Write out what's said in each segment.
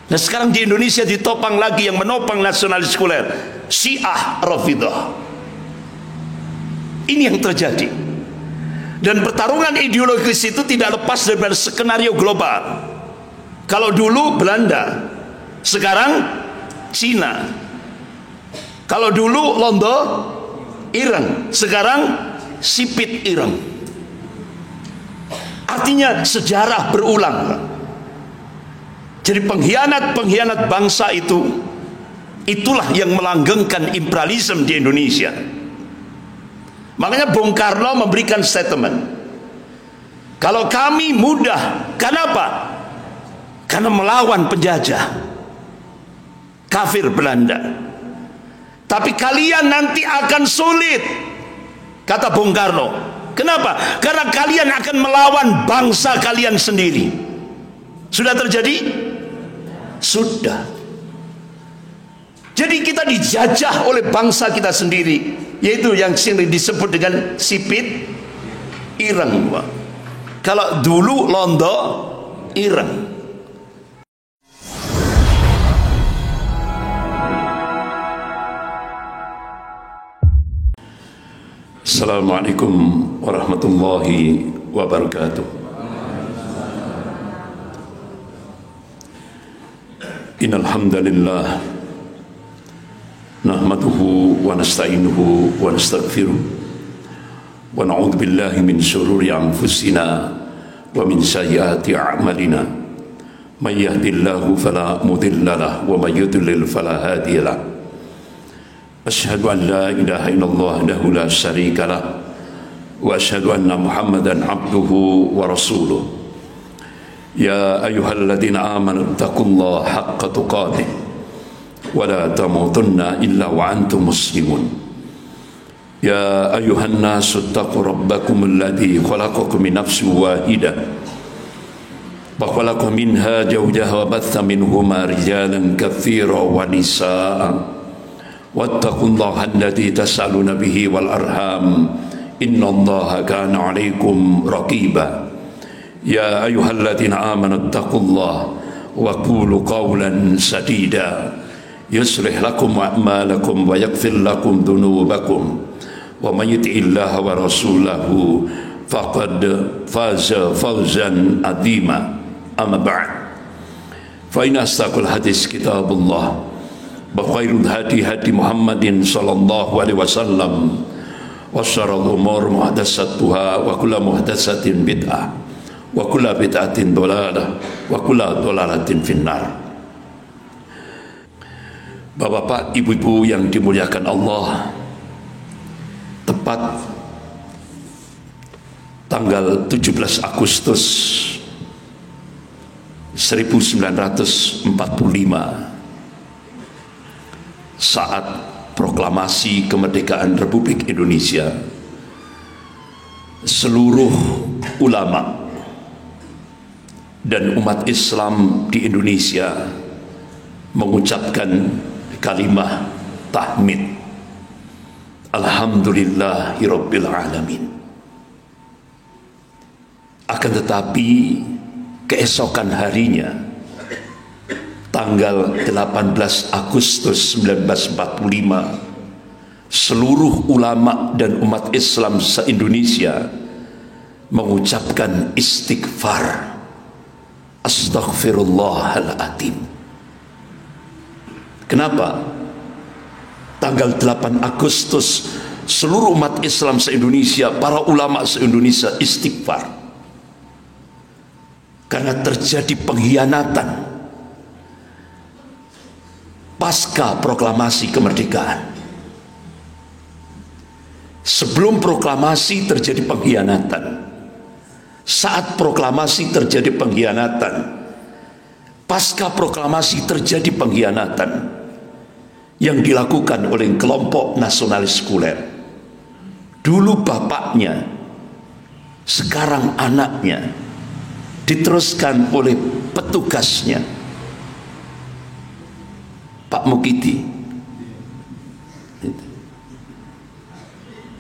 Nah sekarang di Indonesia ditopang lagi yang menopang nasionalis sekuler, Syiah Rafidhah. Ini yang terjadi. Dan pertarungan ideologis itu tidak lepas dari skenario global. Kalau dulu Belanda, sekarang Cina. Kalau dulu Londo, Iran, sekarang Sipit Iran. Artinya sejarah berulang. Jadi pengkhianat bangsa itulah yang melanggengkan imperialisme di Indonesia. Makanya Bung Karno memberikan statement, kalau kami mudah, kenapa? Karena melawan penjajah kafir Belanda. Tapi kalian nanti akan sulit, kata Bung Karno. Kenapa? Karena kalian akan melawan bangsa kalian sendiri. Sudah terjadi? Sudah. Jadi kita dijajah oleh bangsa kita sendiri, yaitu yang sering disebut dengan Sipit Ireng. Kalau dulu Londo Ireng. Assalamualaikum warahmatullahi wabarakatuh. Innal hamdalillah nahmaduhu wa nasta'inuhu wa nastaghfiruh wa na'udzu billahi min shururi anfusina wa min sayyiati a'malina. May yahdihillahu fala mudilla lahu wa may yudlil fala hadiya lahu. Asyhadu an la ilaha illallah wahdahu la syarika lahu wa asyhadu anna Muhammadan abduhu wa rasuluh. Ya ayyuhalladzina amanu taqullaha haqqa tuqatih wa la tamutunna illa wa antum muslimun. Ya ayyuhan nasu taqu rabbakum alladzi khalaqakum min nafsin wahidah wa khalaqa minha zawjaha wa batha minhuma rijalan katsiran wa nisaa'a wattaqullaha alladzi tas'aluna bihi wal arham innallaha kana 'alaikum raqiba. Ya ayyuhalladzina amanu taqullaha wa qulu qawlan sadida yuslih lakum a'malakum wa yaghfir lakum dhunubakum wa may yuti'illaha wa rasulahu faqad faza fawzan 'azima. Amma ba'd. Fa inna asdaqal hadis kitabullah wa khairul hadi hadi Muhammadin sallallahu alaihi wasallam wa syarrul umur muhdatsatuha wa kullu muhdatsatin bid'ah wa kullu bid'atin dhalalah wa kullu dhalalatin finnar. Bapak-bapak, ibu-ibu yang dimuliakan Allah, tepat tanggal 17 Agustus 1945 saat proklamasi kemerdekaan Republik Indonesia, seluruh ulama dan umat Islam di Indonesia mengucapkan kalimah tahmid, alhamdulillahirabbil alamin. Akan tetapi keesokan harinya, tanggal 18 Agustus 1945, seluruh ulama dan umat Islam se-Indonesia mengucapkan istighfar, astaghfirullahaladzim. Kenapa? Tanggal 8 Agustus seluruh umat Islam se-Indonesia, para ulama se-Indonesia istighfar karena terjadi pengkhianatan pasca proklamasi kemerdekaan. Sebelum proklamasi terjadi pengkhianatan, saat proklamasi terjadi pengkhianatan, pasca proklamasi terjadi pengkhianatan yang dilakukan oleh kelompok nasionalis sekuler. Dulu bapaknya, sekarang anaknya, diteruskan oleh petugasnya, Pak Mukidi.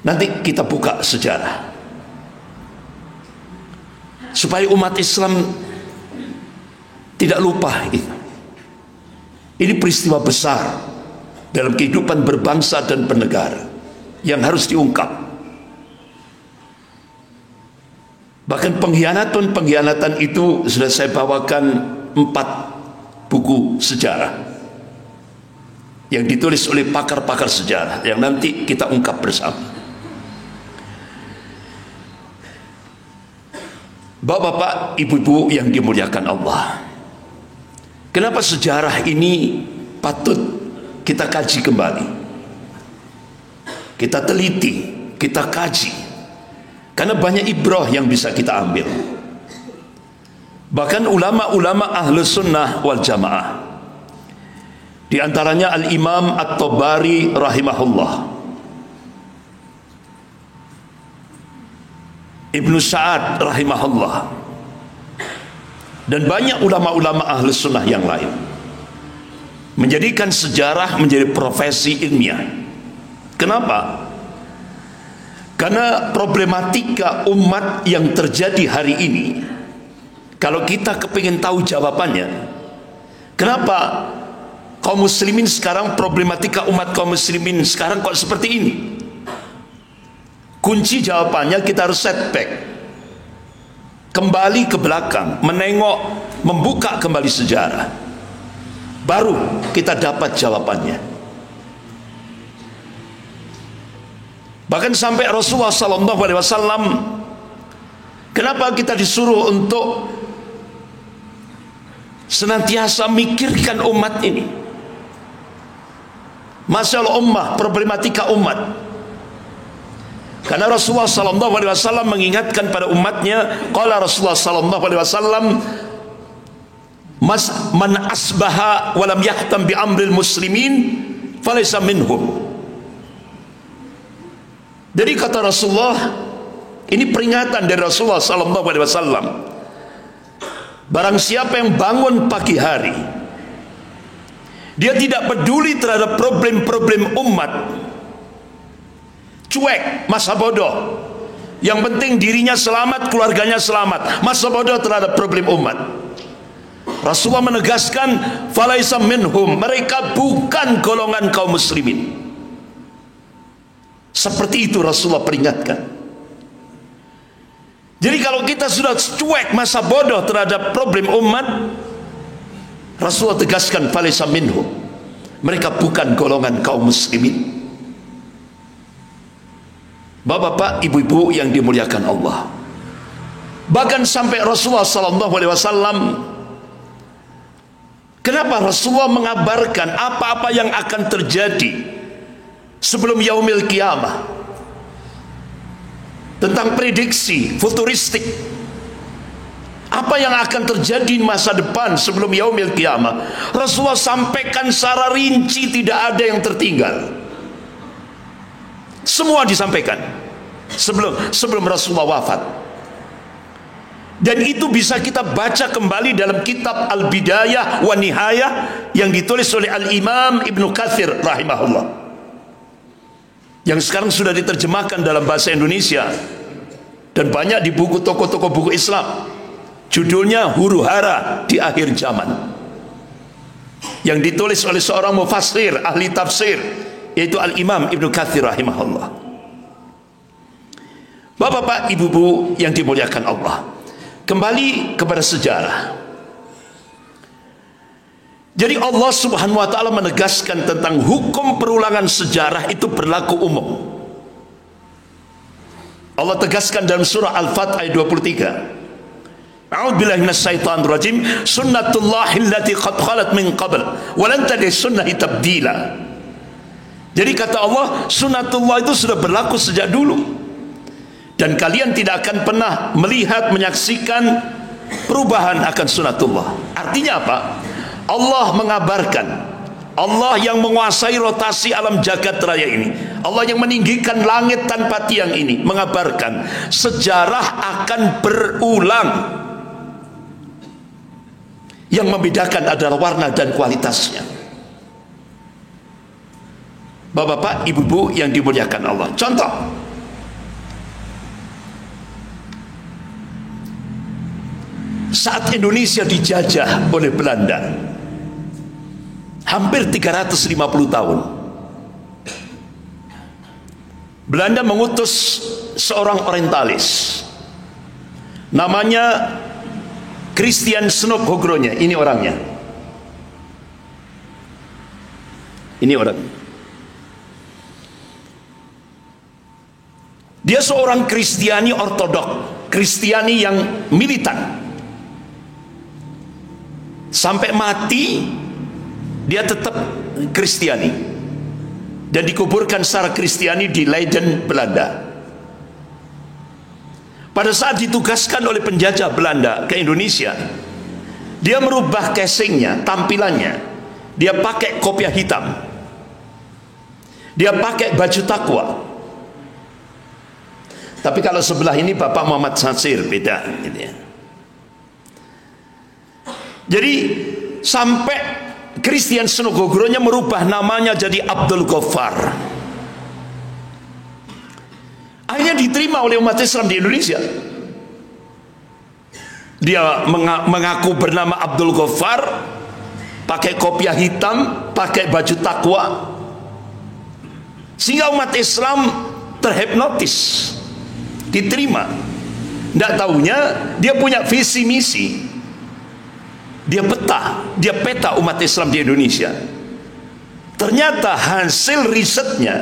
Nanti kita buka sejarah supaya umat Islam tidak lupa itu. Ini peristiwa besar dalam kehidupan berbangsa dan bernegara yang harus diungkap. Bahkan pengkhianatan itu sudah saya bawakan 4 buku sejarah yang ditulis oleh pakar-pakar sejarah yang nanti kita ungkap bersama. Bapak-bapak, ibu-ibu yang dimuliakan Allah, kenapa sejarah ini patut kita kaji kembali, kita teliti, kita kaji, karena banyak ibrah yang bisa kita ambil. Bahkan ulama-ulama Ahlus Sunnah wal Jamaah, di antaranya Al-Imam At-Tabari rahimahullah, Ibnu Sa'ad rahimahullah, dan banyak ulama-ulama Ahlus Sunnah yang lain, menjadikan sejarah menjadi profesi ilmiah. Kenapa? Karena problematika umat yang terjadi hari ini, kalau kita kepingin tahu jawabannya, kenapa kaum muslimin sekarang, problematika umat kaum muslimin sekarang kok seperti ini? Kunci jawabannya kita harus setback, kembali ke belakang, menengok, membuka kembali sejarah, baru kita dapat jawabannya. Bahkan sampai Rasulullah SAW, kenapa kita disuruh untuk senantiasa mikirkan umat ini, masalah ummah, problematika umat? Karena Rasulullah SAW mengingatkan pada umatnya, qala Rasulullah SAW, man asbaha walam yahtam bi amril muslimin falaysa minhum. Jadi kata Rasulullah, ini peringatan dari Rasulullah SAW, barang siapa yang bangun pagi hari, dia tidak peduli terhadap problem-problem umat, cuek, masa bodoh, yang penting dirinya selamat, keluarganya selamat, masa bodoh terhadap problem umat. Rasulullah menegaskan, falaisa minhum, mereka bukan golongan kaum muslimin. Seperti itu Rasulullah peringatkan. Jadi kalau kita sudah cuek, masa bodoh terhadap problem umat, Rasulullah tegaskan falaisa minhum, mereka bukan golongan kaum muslimin. Bapak-bapak, ibu-ibu yang dimuliakan Allah, bahkan sampai Rasulullah SAW, kenapa Rasulullah mengabarkan apa-apa yang akan terjadi sebelum yaumil qiyamah, tentang prediksi futuristik, apa yang akan terjadi di masa depan sebelum yaumil qiyamah, Rasulullah sampaikan secara rinci, tidak ada yang tertinggal, semua disampaikan sebelum Rasulullah wafat. Dan itu bisa kita baca kembali dalam kitab Al-Bidayah wa Nihayah yang ditulis oleh Al-Imam Ibnu Katsir rahimahullah, yang sekarang sudah diterjemahkan dalam bahasa Indonesia dan banyak di buku toko-toko buku Islam. Judulnya Huru Hara di Akhir Zaman, yang ditulis oleh seorang mufassir, ahli tafsir, yaitu Al-Imam Ibnu Katsir rahimahullah. Bapak-bapak, ibu-ibu yang dimuliakan Allah, kembali kepada sejarah. Jadi Allah Subhanahu wa ta'ala menegaskan tentang hukum perulangan sejarah itu berlaku umum. Allah tegaskan dalam surah Al-Fat ayat 23, a'udzubillahi minasyaitonir rajim, sunnatullahi allati qad khalat min qabl wa lan tajid sunnati tabdila. Jadi kata Allah, sunnatullah itu sudah berlaku sejak dulu, dan kalian tidak akan pernah melihat, menyaksikan perubahan akan sunnatullah. Artinya apa? Allah mengabarkan, Allah yang menguasai rotasi alam jagat raya ini, Allah yang meninggikan langit tanpa tiang ini, mengabarkan sejarah akan berulang. Yang membedakan adalah warna dan kualitasnya. Bapak-bapak, ibu-ibu yang dimuliakan Allah, contoh, saat Indonesia dijajah oleh Belanda, hampir 350 tahun. Belanda mengutus seorang orientalis, namanya Christian Snophogronya. Ini orangnya. Ini orang. Dia seorang Kristiani ortodok, Kristiani yang militan. Sampai mati dia tetap Kristiani dan dikuburkan secara Kristiani di Leiden, Belanda. Pada saat ditugaskan oleh penjajah Belanda ke Indonesia, dia merubah casingnya, tampilannya. Dia pakai kopiah hitam, dia pakai baju takwa. Tapi kalau sebelah ini Bapak Muhammad Nasir, beda gitu ya. Jadi sampai Christian Snophogronya merubah namanya jadi Abdul Ghaffar. Akhirnya diterima oleh umat Islam di Indonesia. Dia mengaku bernama Abdul Ghaffar, pakai kopiah hitam, pakai baju takwa, sehingga umat Islam terhipnotis, diterima. Tidak tahunya dia punya visi misi. Dia peta umat Islam di Indonesia. Ternyata hasil risetnya,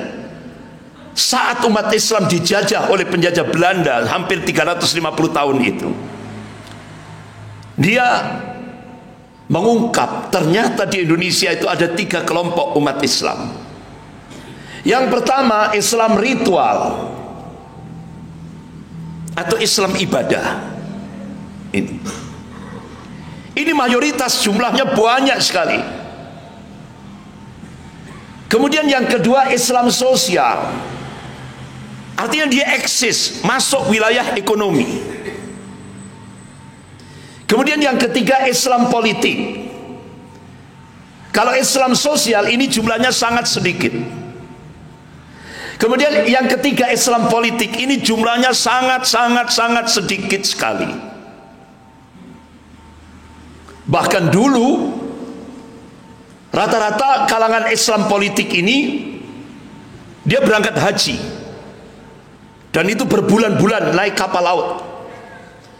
saat umat Islam dijajah oleh penjajah Belanda hampir 350 tahun itu, dia mengungkap ternyata di Indonesia itu ada 3 kelompok umat Islam. Yang pertama, Islam ritual atau Islam ibadah. Ini mayoritas, jumlahnya banyak sekali. Kemudian yang kedua, Islam sosial. Artinya dia eksis, masuk wilayah ekonomi. Kemudian yang ketiga, Islam politik. Kalau Islam sosial ini jumlahnya sangat sedikit. Kemudian yang ketiga, Islam politik ini jumlahnya sangat sedikit sekali. Bahkan dulu rata-rata kalangan Islam politik ini dia berangkat haji, dan itu berbulan-bulan naik kapal laut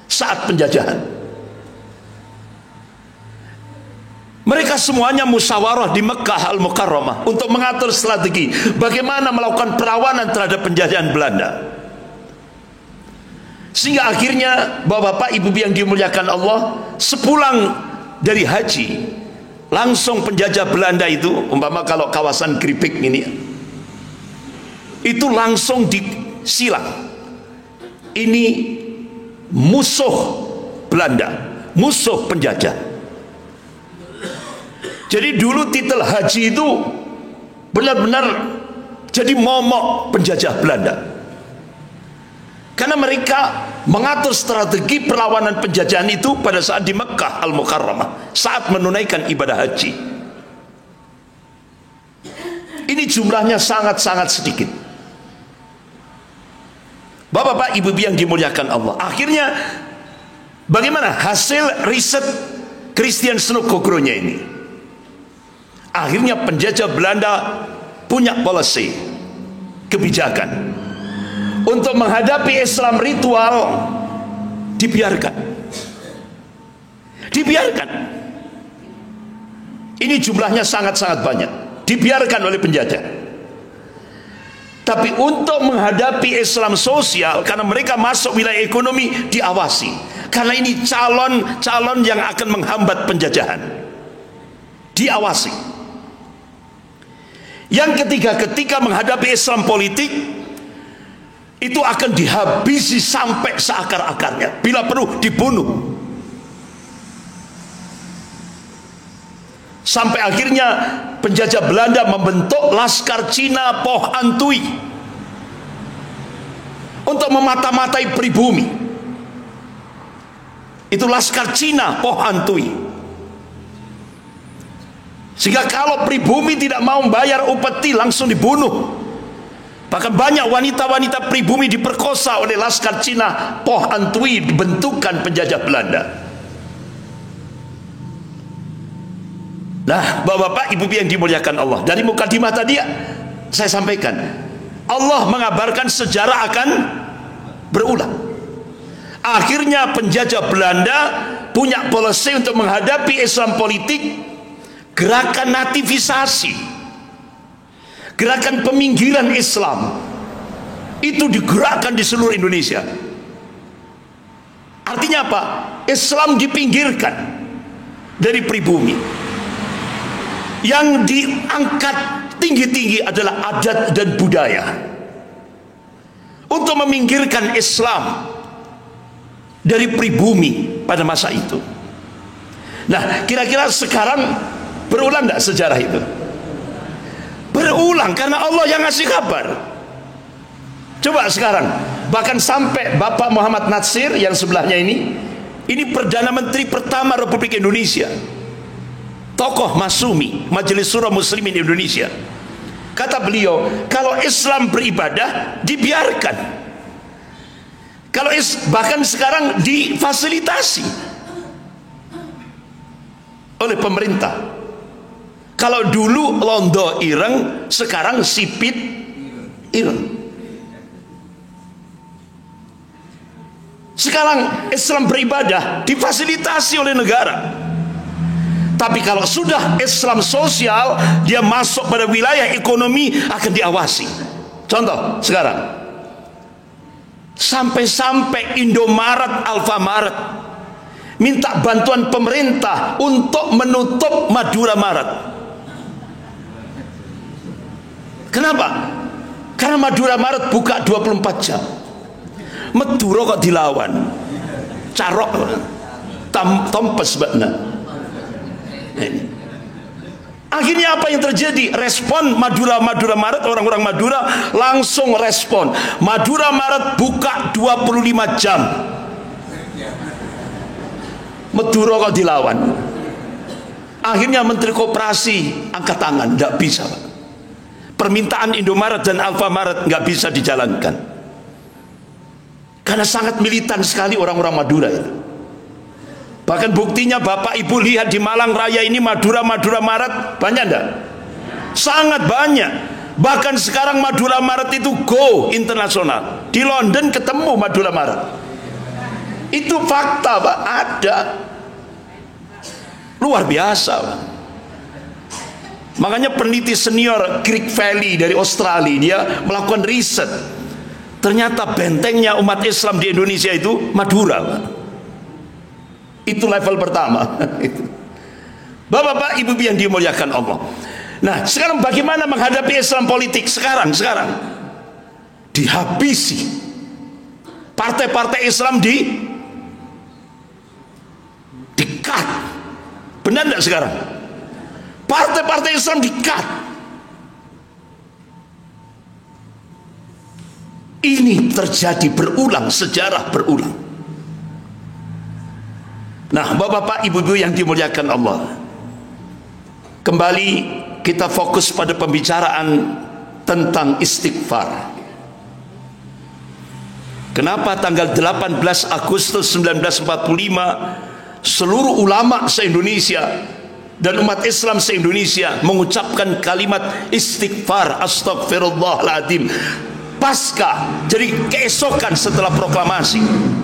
saat penjajahan. Mereka semuanya musyawarah di Mekah Al-Mukarramah untuk mengatur strategi bagaimana melakukan perlawanan terhadap penjajahan Belanda. Sehingga akhirnya Bapak-bapak, Ibu-ibu yang dimuliakan Allah, sepulang dari haji, langsung penjajah Belanda itu, umpama kalau kawasan Kripik ini, itu langsung disilang. Ini musuh Belanda, musuh penjajah. Jadi dulu titel haji itu benar-benar jadi momok penjajah Belanda, karena mereka mengatur strategi perlawanan penjajahan itu pada saat di Mekah Al-Mukarramah, saat menunaikan ibadah haji. Ini jumlahnya sangat sedikit. Bapak-bapak, Ibu-ibu yang dimuliakan Allah, akhirnya bagaimana hasil riset Christian Snophogronya ini? Akhirnya penjajah Belanda punya policy, kebijakan untuk menghadapi Islam ritual. Dibiarkan. Ini jumlahnya sangat banyak. Dibiarkan oleh penjajah. Tapi untuk menghadapi Islam sosial, karena mereka masuk wilayah ekonomi, diawasi. Karena ini calon yang akan menghambat penjajahan. Diawasi. Yang ketiga, ketika menghadapi Islam politik, itu akan dihabisi sampai seakar-akarnya, bila perlu dibunuh. Sampai akhirnya penjajah Belanda membentuk Laskar Cina Poh Antui untuk memata-matai pribumi. Itu Laskar Cina Poh Antui. Sehingga kalau pribumi tidak mau membayar upeti, langsung dibunuh. Bahkan banyak wanita-wanita pribumi diperkosa oleh Laskar Cina Poh Antui, dibentukan penjajah Belanda. Nah, Bapak-bapak, Ibu yang dimuliakan Allah, dari mukadimah tadi saya sampaikan, Allah mengabarkan sejarah akan berulang. Akhirnya penjajah Belanda punya polisi untuk menghadapi Islam politik, gerakan nativisasi, gerakan peminggiran Islam itu digerakkan di seluruh Indonesia. Artinya apa? Islam dipinggirkan dari pribumi. Yang diangkat tinggi-tinggi adalah adat dan budaya, untuk meminggirkan Islam dari pribumi pada masa itu. Nah, kira-kira sekarang berulang tidak sejarah itu? Berulang, karena Allah yang ngasih kabar. Coba sekarang, bahkan sampai Bapak Muhammad Natsir yang sebelahnya ini Perdana Menteri pertama Republik Indonesia, tokoh Masumi, Majelis Syura Muslimin Indonesia. Kata beliau, kalau Islam beribadah dibiarkan, bahkan sekarang difasilitasi oleh pemerintah. Kalau dulu londo ireng, sekarang sipit ireng. Sekarang Islam beribadah difasilitasi oleh negara. Tapi kalau sudah Islam sosial, dia masuk pada wilayah ekonomi, akan diawasi. Contoh sekarang, sampai-sampai Indomaret, Alfamaret minta bantuan pemerintah untuk menutup Madura Maret. Kenapa? Karena Madura Maret buka 24 jam. Madura kok dilawan, carok, tompes bakna. Akhirnya apa yang terjadi? Respon Madura Maret, orang-orang Madura langsung respon. Madura Maret buka 25 jam. Madura kok dilawan. Akhirnya Menteri Koperasi angkat tangan, tidak bisa, Pak. Permintaan Indomaret dan Alfamaret nggak bisa dijalankan, karena sangat militan sekali orang-orang Madura itu. Bahkan buktinya Bapak Ibu lihat di Malang Raya ini, Madura Maret banyak enggak? Sangat banyak. Bahkan sekarang Madura Maret itu go internasional. Di London ketemu Madura Maret. Itu fakta, Pak, ada. Luar biasa, Pak. Makanya peneliti senior Creek Valley dari Australia, dia melakukan riset. Ternyata bentengnya umat Islam di Indonesia itu Madura, Pak. Itu level pertama. Bapak-bapak, Ibu yang dimuliakan Allah. Nah, sekarang bagaimana menghadapi Islam politik sekarang? Dihabisi. Partai-partai Islam di-cut. Benar enggak sekarang? Partai-partai Islam di-cut. Ini terjadi berulang, sejarah berulang. Nah, Bapak-bapak, Ibu-ibu yang dimuliakan Allah, kembali kita fokus pada pembicaraan tentang istighfar. Kenapa tanggal 18 Agustus 1945 seluruh ulama se-Indonesia dan umat Islam se-Indonesia mengucapkan kalimat istighfar, astagfirullahaladzim, pasca, jadi keesokan setelah proklamasi.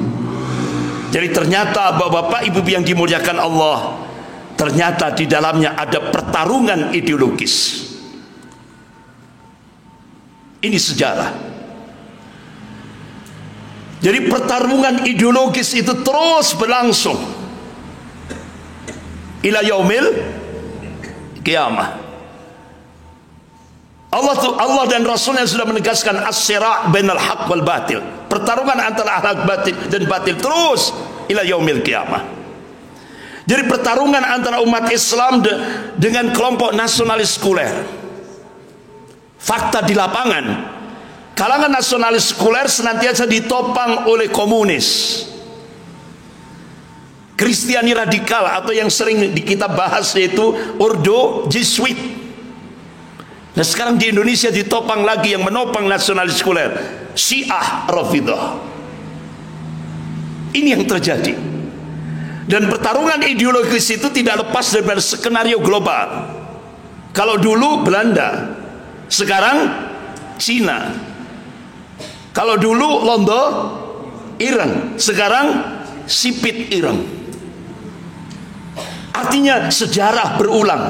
Jadi ternyata Bapak-bapak, Ibu yang dimuliakan Allah, ternyata di dalamnya ada pertarungan ideologis. Ini sejarah. Jadi pertarungan ideologis itu terus berlangsung ila yaumil qiyamah. Allah dan Rasulnya sudah menegaskan as-sira' bainal haq wal batil. Pertarungan antara hak batil dan batil terus ila yaumil qiyamah. Jadi pertarungan antara umat Islam dengan kelompok nasionalis sekuler. Fakta di lapangan, kalangan nasionalis sekuler senantiasa ditopang oleh komunis, Kristiani radikal, atau yang sering kita bahas yaitu Ordo Jesuit. Nah, sekarang di Indonesia ditopang lagi yang menopang nasionalis sekuler, Syiah Rafidhah. Ini yang terjadi. Dan pertarungan ideologis itu tidak lepas dari skenario global. Kalau dulu Belanda, sekarang Cina. Kalau dulu Londo, Ireng, sekarang Sipit Ireng. Artinya sejarah berulang.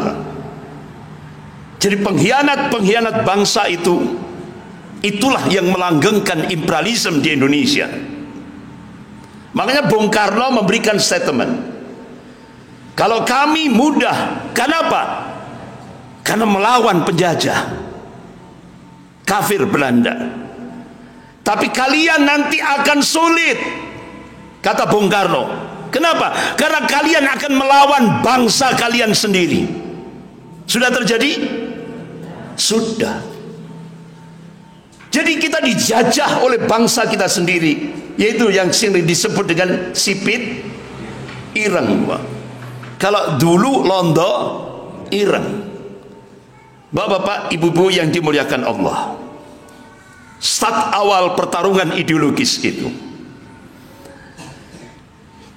Jadi pengkhianat-pengkhianat bangsa itulah yang melanggengkan imperialisme di Indonesia. Makanya Bung Karno memberikan statement, kalau kami mudah, kenapa? Karena melawan penjajah kafir Belanda. Tapi kalian nanti akan sulit, kata Bung Karno. Kenapa? Karena kalian akan melawan bangsa kalian sendiri. Sudah terjadi? Sudah. Jadi kita dijajah oleh bangsa kita sendiri, yaitu yang sering disebut dengan Sipit Ireng. Kalau dulu Londo, Ireng. Bapak-bapak, ibu-ibu yang dimuliakan Allah, start awal pertarungan ideologis itu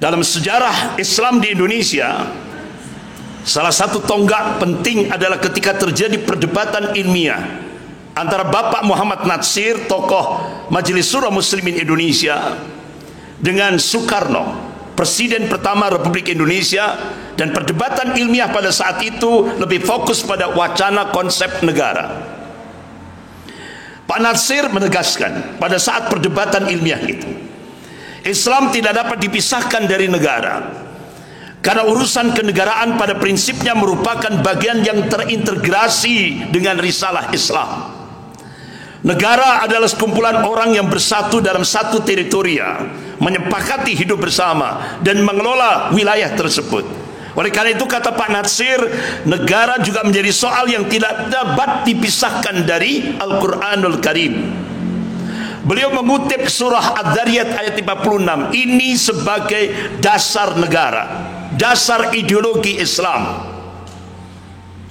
dalam sejarah Islam di Indonesia, salah satu tonggak penting adalah ketika terjadi perdebatan ilmiah antara Bapak Muhammad Natsir, tokoh Majelis Syura Muslimin Indonesia, dengan Soekarno, Presiden pertama Republik Indonesia. Dan perdebatan ilmiah pada saat itu lebih fokus pada wacana konsep negara. Pak Natsir menegaskan pada saat perdebatan ilmiah itu, Islam tidak dapat dipisahkan dari negara, karena urusan kenegaraan pada prinsipnya merupakan bagian yang terintegrasi dengan risalah Islam. Negara adalah sekumpulan orang yang bersatu dalam satu teritoria, menyepakati hidup bersama dan mengelola wilayah tersebut. Oleh karena itu, kata Pak Natsir, negara juga menjadi soal yang tidak dapat dipisahkan dari Al-Quranul Karim. Beliau mengutip surah Ad-Dariyat ayat 56 ini sebagai dasar negara, dasar ideologi Islam.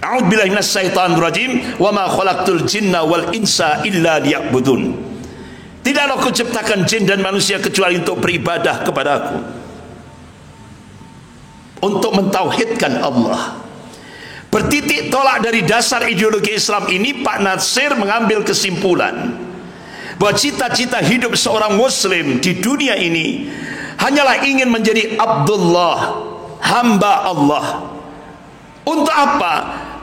A'udzubillahi minasyaitonir rajim, wa ma khalaqtul jinna wal insa illa liya'budun. Tidaklah aku ciptakan jin dan manusia kecuali untuk beribadah kepadaku, untuk mentauhidkan Allah. Bertitik tolak dari dasar ideologi Islam ini, Pak Natsir mengambil kesimpulan bahwa cita-cita hidup seorang muslim di dunia ini hanyalah ingin menjadi Abdullah, hamba Allah. Untuk apa?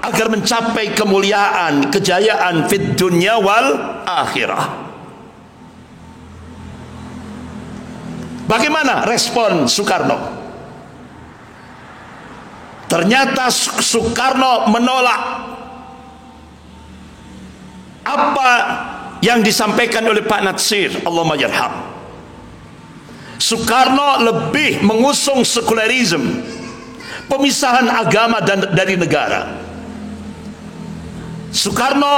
Agar mencapai kemuliaan, kejayaan fid dunya wal akhirah. Bagaimana respon Soekarno? Ternyata Soekarno menolak apa yang disampaikan oleh Pak Natsir, Allahumma yarham. Soekarno lebih mengusung sekularisme, pemisahan agama dari negara. Soekarno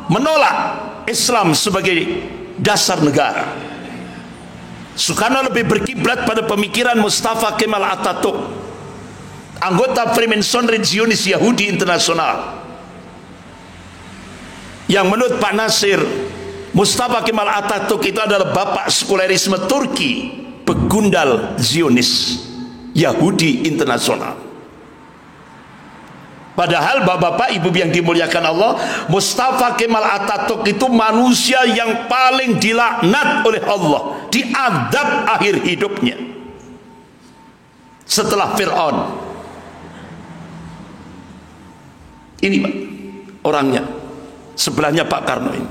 menolak Islam sebagai dasar negara. Soekarno lebih berkiblat pada pemikiran Mustafa Kemal Atatürk, anggota Freemasonry Zionis Yahudi Internasional, yang menurut Pak Natsir, Mustafa Kemal Atatürk itu adalah bapak sekularisme Turki, begundal Zionis Yahudi Internasional. Padahal bapak-bapak, ibu yang dimuliakan Allah, Mustafa Kemal Atatürk itu manusia yang paling dilaknat oleh Allah, diadab akhir hidupnya setelah Fir'aun. Ini Pak, orangnya, sebelahnya Pak Karno ini.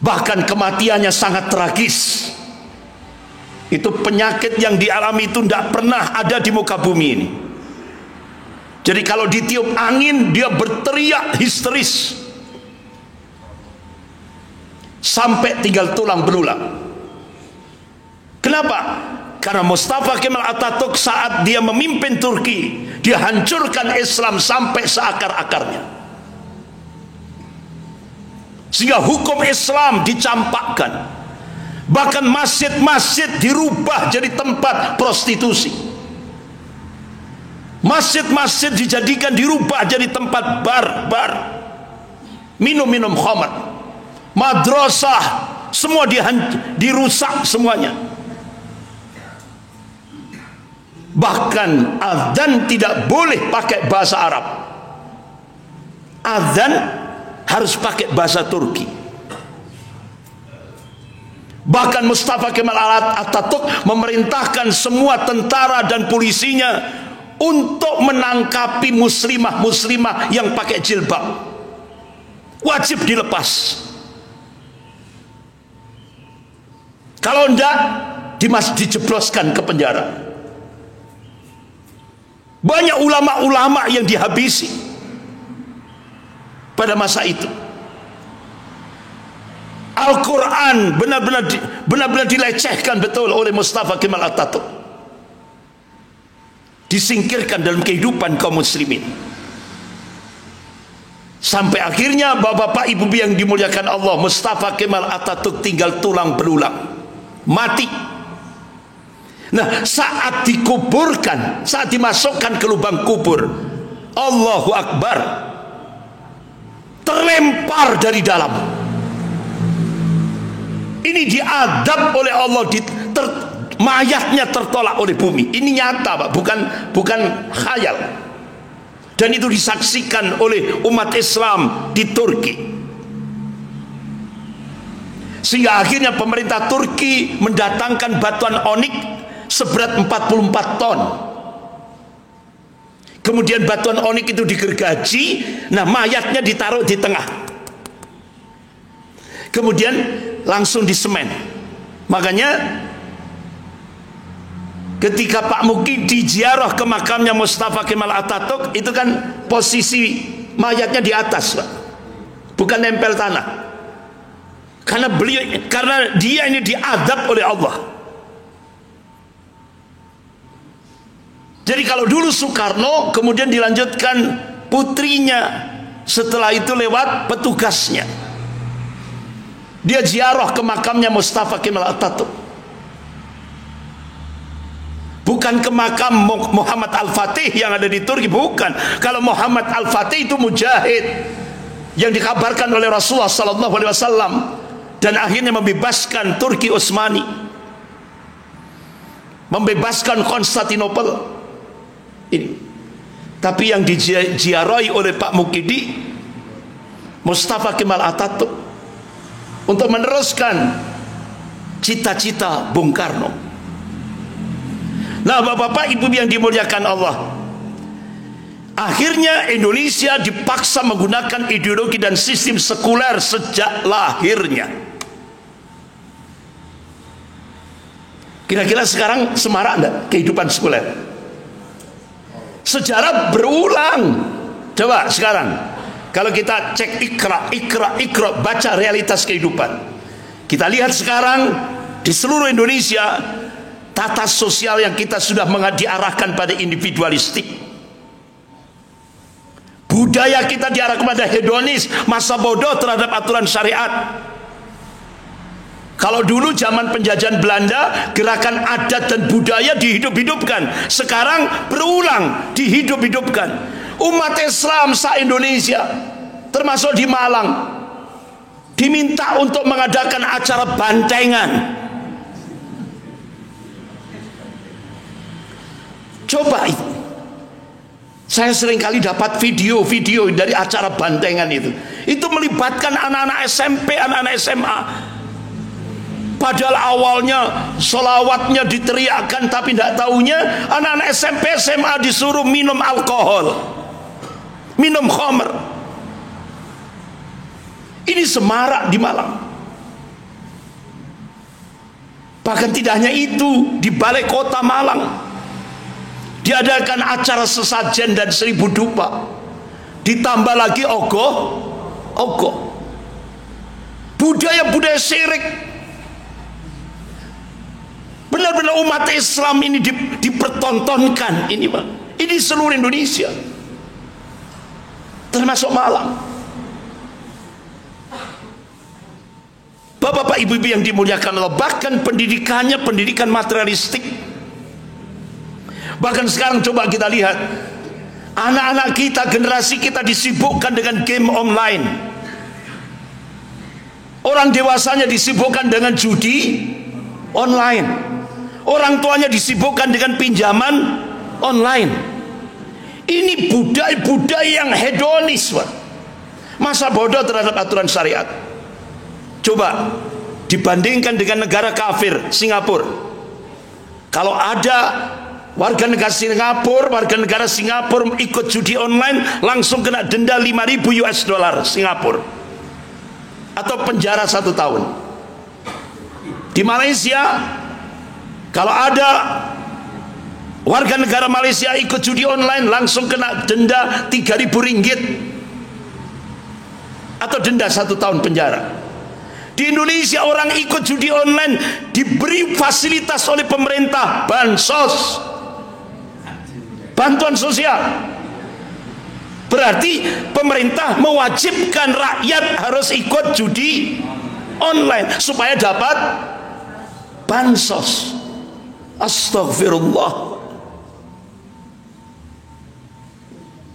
Bahkan kematiannya sangat tragis. Itu penyakit yang dialami itu tidak pernah ada di muka bumi ini. Jadi kalau ditiup angin dia berteriak histeris sampai tinggal tulang belulang. Kenapa? Karena Mustafa Kemal Atatürk saat dia memimpin Turki, dia hancurkan Islam sampai seakar-akarnya, sehingga hukum Islam dicampakkan. Bahkan masjid-masjid dirubah jadi tempat prostitusi. Masjid-masjid dijadikan, dirubah jadi tempat bar, minum-minum khamar. Madrasah semua dirusak semuanya. Bahkan azan tidak boleh pakai bahasa Arab. Azan harus pakai bahasa Turki. Bahkan Mustafa Kemal Atatürk memerintahkan semua tentara dan polisinya untuk menangkapi muslimah-muslimah yang pakai jilbab. Wajib dilepas. Kalau enggak, dijebloskan ke penjara. Banyak ulama-ulama yang dihabisi pada masa itu. Al-Quran benar-benar dilecehkan betul oleh Mustafa Kemal Atatürk. Disingkirkan dalam kehidupan kaum muslimin. Sampai akhirnya bapak-bapak ibu yang dimuliakan Allah, Mustafa Kemal Atatürk tinggal tulang belulang, mati. Nah, saat dikuburkan, saat dimasukkan ke lubang kubur, Allahu Akbar, terlempar dari dalam. Ini diadab oleh Allah, mayatnya tertolak oleh bumi. Ini nyata, Pak, bukan khayal. Dan itu disaksikan oleh umat Islam di Turki. Sehingga akhirnya pemerintah Turki mendatangkan batuan onik seberat 44 ton. Kemudian batuan onik itu digergaji, nah mayatnya ditaruh di tengah. Kemudian langsung disemen. Makanya ketika Pak Mukidi ziarah ke makamnya Mustafa Kemal Atatürk, itu kan posisi mayatnya di atas, Pak, bukan nempel tanah. Karena dia ini diadab oleh Allah. Jadi kalau dulu Soekarno, kemudian dilanjutkan putrinya, setelah itu lewat petugasnya. Dia ziarah ke makamnya Mustafa Kemal Atatürk. Bukan ke makam Muhammad Al-Fatih yang ada di Turki, bukan. Kalau Muhammad Al-Fatih itu mujahid yang dikabarkan oleh Rasulullah SAW dan akhirnya membebaskan Turki Utsmani, membebaskan Konstantinopel ini. Tapi yang diziarahi oleh Pak Mukidi, Mustafa Kemal Atatürk, untuk meneruskan cita-cita Bung Karno. Nah, bapak-bapak ibu yang dimuliakan Allah, akhirnya Indonesia dipaksa menggunakan ideologi dan sistem sekuler sejak lahirnya. Kira-kira sekarang semarak enggak kehidupan sekuler? Sejarah berulang. Coba sekarang kalau kita cek ikra, baca realitas kehidupan, kita lihat sekarang di seluruh Indonesia tata sosial yang kita sudah diarahkan pada individualistik. Budaya kita diarahkan pada hedonis, masa bodoh terhadap aturan syariat. Kalau dulu zaman penjajahan Belanda, gerakan adat dan budaya dihidup-hidupkan. Sekarang berulang, dihidup-hidupkan. Umat Islam se-Indonesia, termasuk di Malang, diminta untuk mengadakan acara bantengan. Coba itu, saya seringkali dapat video-video dari acara bantengan itu melibatkan anak-anak SMP, anak-anak SMA. Padahal awalnya sholawatnya diteriakkan, tapi tidak tahunya anak-anak SMP, SMA disuruh minum alkohol, minum khamr. Ini semarak di Malang. Bahkan tidak hanya itu, di balai kota Malang diadakan acara sesajen dan 1000 dupa, ditambah lagi ogoh, budaya-budaya syirik. Benar-benar umat Islam ini dipertontonkan ini, Pak. Ini seluruh Indonesia, termasuk Malang. Bapak-bapak ibu-ibu yang dimuliakan Allah, bahkan pendidikannya pendidikan materialistik. Bahkan sekarang coba kita lihat, anak-anak kita, generasi kita disibukkan dengan game online. Orang dewasanya disibukkan dengan judi online. Orang tuanya disibukkan dengan pinjaman online. Ini budaya yang hedonis, Pak. Masa bodoh terhadap aturan syariat. Coba dibandingkan dengan negara kafir, Singapura. Kalau ada warga negara Singapura ikut judi online, langsung kena denda 5.000 US dollar Singapura, atau penjara 1 tahun. Di Malaysia, kalau ada warga negara Malaysia ikut judi online, langsung kena denda 3.000 ringgit atau denda 1 tahun penjara. Di Indonesia, orang ikut judi online diberi fasilitas oleh pemerintah, bansos, bantuan sosial. Berarti pemerintah mewajibkan rakyat harus ikut judi online supaya dapat bansos. Astagfirullah.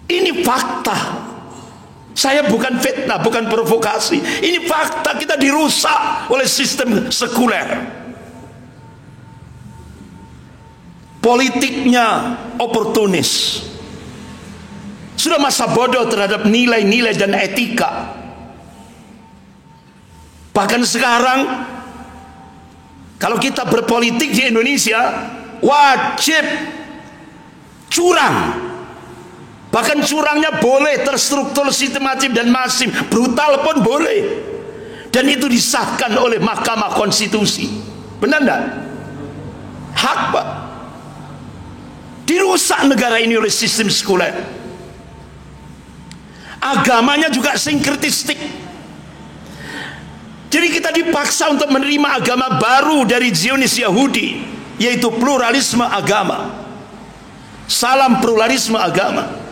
Ini fakta. Saya bukan fitnah, bukan provokasi. Ini fakta. Kita dirusak oleh sistem sekuler. Politiknya oportunis. Sudah masa bodoh terhadap nilai-nilai dan etika. Bahkan sekarang, kalau kita berpolitik di Indonesia, wajib curang. Bahkan curangnya boleh terstruktur, sistematis dan masif, brutal pun boleh. Dan itu disahkan oleh Mahkamah Konstitusi. Benar enggak? Hak, Pak. Dirusak negara ini oleh sistem sekuler. Agamanya juga sinkretistik. Jadi kita dipaksa untuk menerima agama baru dari Zionis Yahudi, yaitu pluralisme agama. Salam pluralisme agama.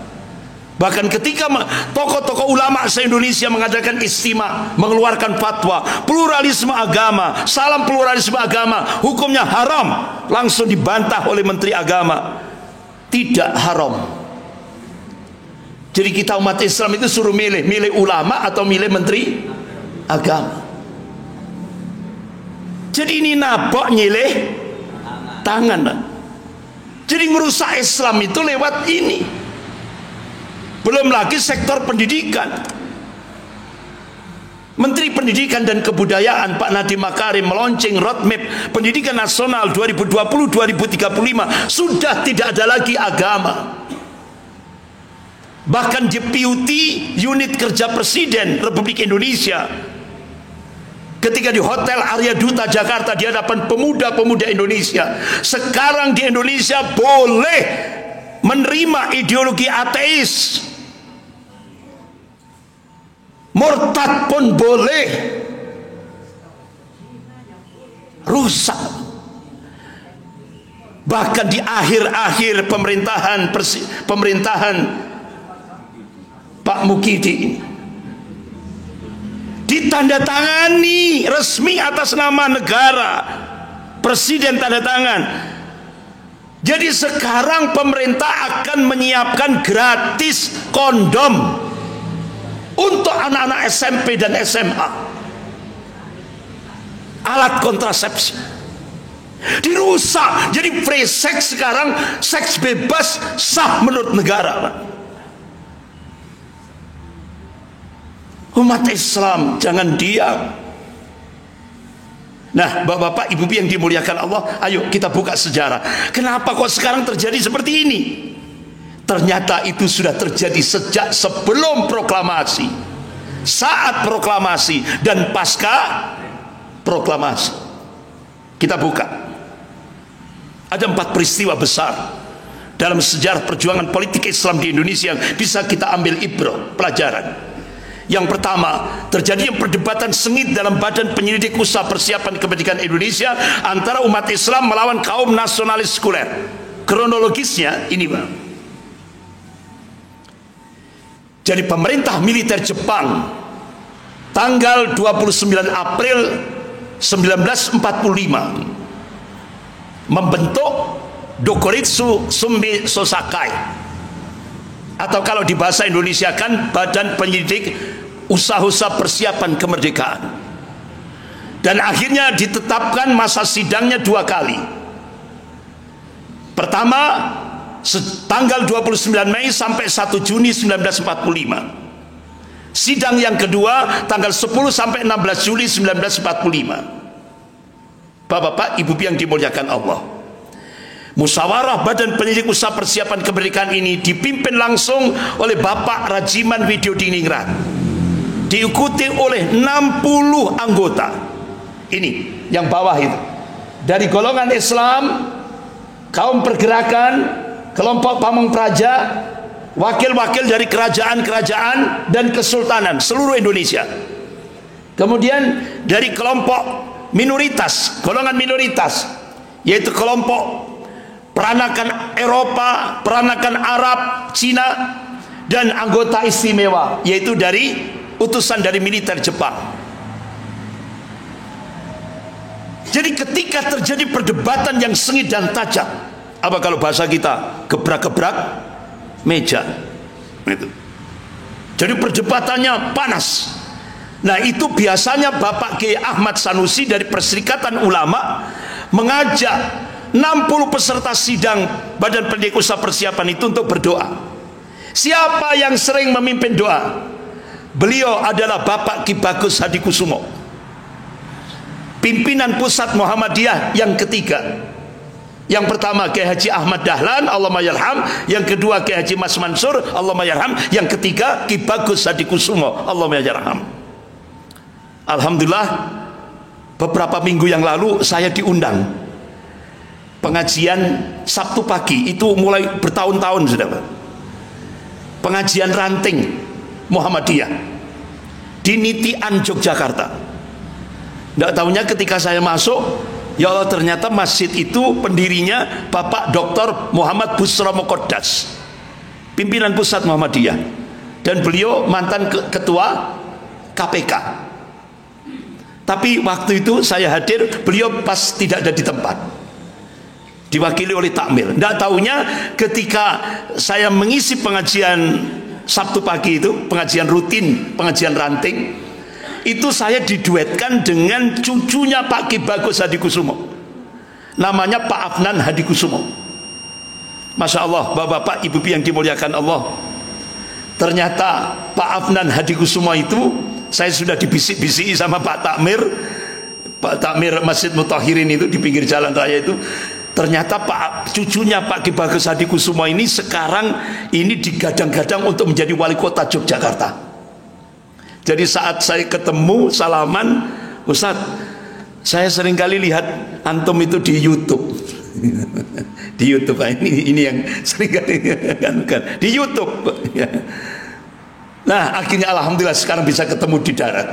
Bahkan ketika tokoh-tokoh ulama se-Indonesia mengadakan istimewa, mengeluarkan fatwa pluralisme agama, salam pluralisme agama, hukumnya haram, langsung dibantah oleh Menteri Agama. Tidak haram. Jadi kita umat Islam itu suruh milih ulama atau milih Menteri Agama. Jadi ini nabok nyileh tangan. Jadi merusak Islam itu lewat ini. Belum lagi sektor pendidikan. Menteri Pendidikan dan Kebudayaan Pak Nadiem Makarim meluncing roadmap pendidikan nasional 2020-2035. Sudah tidak ada lagi agama. Bahkan Deputi Unit Kerja Presiden Republik Indonesia, ketika di Hotel Arya Duta Jakarta di hadapan pemuda-pemuda Indonesia, sekarang di Indonesia boleh menerima ideologi ateis, murtad pun boleh. Rusak. Bahkan di akhir-akhir pemerintahan Pak Mukidi ditandatangani resmi atas nama negara, presiden tanda tangan. Jadi sekarang pemerintah akan menyiapkan gratis kondom untuk anak-anak SMP dan SMA, alat kontrasepsi. Dirusak. Jadi free sex sekarang, seks bebas sah menurut negara, Pak. Umat Islam jangan diam. Nah, bapak-bapak, ibu-ibu yang dimuliakan Allah, ayo kita buka sejarah. Kenapa kok sekarang terjadi seperti ini? Ternyata itu sudah terjadi sejak sebelum proklamasi, saat proklamasi, dan pasca proklamasi. Kita buka. Ada 4 peristiwa besar dalam sejarah perjuangan politik Islam di Indonesia yang bisa kita ambil ibrah, pelajaran. Yang pertama, terjadinya perdebatan sengit dalam Badan Penyelidik Usaha Persiapan Kemerdekaan Indonesia antara umat Islam melawan kaum nasionalis sekuler. Kronologisnya ini, Bang. Jadi pemerintah militer Jepang tanggal 29 April 1945 membentuk Dokuritsu Sumbi Sosakai, atau kalau di bahasa Indonesia kan Badan Penyelidik Usaha-Usaha Persiapan Kemerdekaan. Dan akhirnya ditetapkan masa sidangnya 2 kali. Pertama, tanggal 29 Mei sampai 1 Juni 1945. Sidang yang kedua tanggal 10 sampai 16 Juli 1945. Bapak-bapak, Ibu yang dimuliakan Allah, Musyawarah Badan Penyidik Usaha Persiapan Kemerdekaan ini dipimpin langsung oleh Bapak Rajiman Widyodiningrat, diikuti oleh 60 anggota. Ini yang bawah itu, dari golongan Islam, kaum pergerakan, kelompok pamong praja, wakil-wakil dari kerajaan-kerajaan dan kesultanan seluruh Indonesia. Kemudian dari kelompok minoritas, golongan minoritas, yaitu kelompok peranakan Eropa, peranakan Arab, Cina, dan anggota istimewa, yaitu dari utusan dari militer Jepang. Jadi ketika terjadi perdebatan yang sengit dan tajam, apa kalau bahasa kita, gebrak-gebrak meja, itu. Jadi perdebatannya panas. Nah, itu biasanya Bapak Kiai Ahmad Sanusi dari Perserikatan Ulama mengajak 60 peserta sidang Badan Pendidik Usaha Persiapan itu untuk berdoa. Siapa yang sering memimpin doa? Beliau adalah Bapak Ki Bagus Hadikusumo, pimpinan pusat Muhammadiyah yang ketiga. Yang pertama Kiai Haji Ahmad Dahlan, Allahumma yarham. Yang kedua Kiai Haji Mas Mansur, Allahumma yarham. Yang ketiga Ki Bagus Hadikusumo, Allahumma yarham. Alhamdulillah, beberapa minggu yang lalu saya diundang pengajian Sabtu pagi, itu mulai bertahun-tahun sudah, Pak. Pengajian ranting Muhammadiyah di Nitian, Yogyakarta. Tidak tahunya ketika saya masuk, ya Allah, ternyata masjid itu pendirinya Bapak Dr. Muhammad Busra Muqaddas, pimpinan pusat Muhammadiyah, dan beliau mantan ketua KPK. Tapi waktu itu saya hadir, beliau pas tidak ada di tempat, diwakili oleh takmir. Tidak tahunya ketika saya mengisi pengajian Sabtu pagi itu, pengajian rutin, pengajian ranting, itu saya diduetkan dengan cucunya Pak Ki Bagus Hadikusumo, namanya Pak Afnan Hadikusumo. Masya Allah, bapak-bapak, ibu yang dimuliakan Allah, ternyata Pak Afnan Hadikusumo itu saya sudah dibisik-bisiki sama Pak Takmir Masjid Mutahirin itu di pinggir jalan raya itu. Ternyata cucunya Pak Ki Bagus Hadikusumo ini sekarang ini digadang-gadang untuk menjadi wali kota Yogyakarta. Jadi saat saya ketemu salaman, Ustaz, saya seringkali lihat antum itu di YouTube. Di YouTube, ini yang seringkali kan di YouTube. Nah, akhirnya alhamdulillah sekarang bisa ketemu di darat.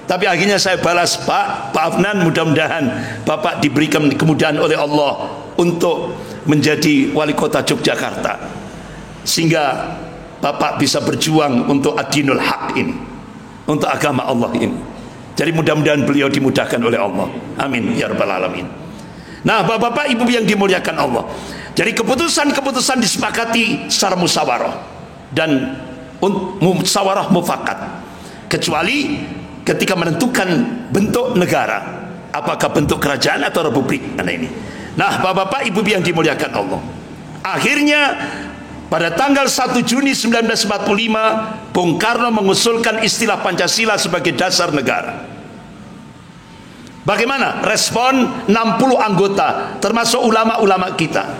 Tapi akhirnya saya balas, Pak Afnan, mudah-mudahan Bapak diberikan kemudahan oleh Allah untuk menjadi wali kota Yogyakarta, sehingga Bapak bisa berjuang untuk ad-dinul haq ini, untuk agama Allah ini. Jadi mudah-mudahan beliau dimudahkan oleh Allah. Amin ya rabbal alamin. Nah, bapak-bapak, ibu yang dimuliakan Allah, jadi keputusan-keputusan disepakati secara musyawarah dan musyawarah mufakat, kecuali ketika menentukan bentuk negara, apakah bentuk kerajaan atau republik. Nah, ini. Nah, bapak-bapak, ibu yang dimuliakan Allah, akhirnya pada tanggal 1 Juni 1945 Bung Karno mengusulkan istilah Pancasila sebagai dasar negara. Bagaimana respon 60 anggota termasuk ulama-ulama kita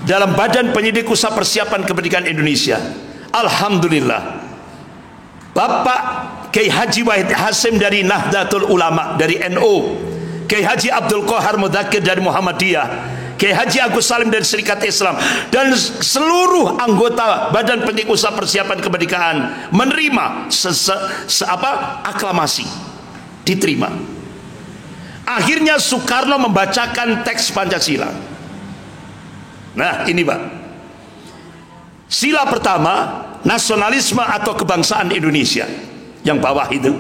dalam Badan Penyidik Usaha Persiapan Kemerdekaan Indonesia? Alhamdulillah, Bapak Kiai Haji Wahid Hasim dari Nahdlatul Ulama, dari NU, Kiai Haji Abdul Qahar Mudzakkir dari Muhammadiyah, Kiai Haji Agus Salim dari Serikat Islam, dan seluruh anggota Badan Penyidik Usaha Persiapan Kemerdekaan menerima aklamasi, diterima. Akhirnya Soekarno membacakan teks Pancasila. Nah, ini Pak, sila pertama, nasionalisme atau kebangsaan Indonesia, yang bawah itu.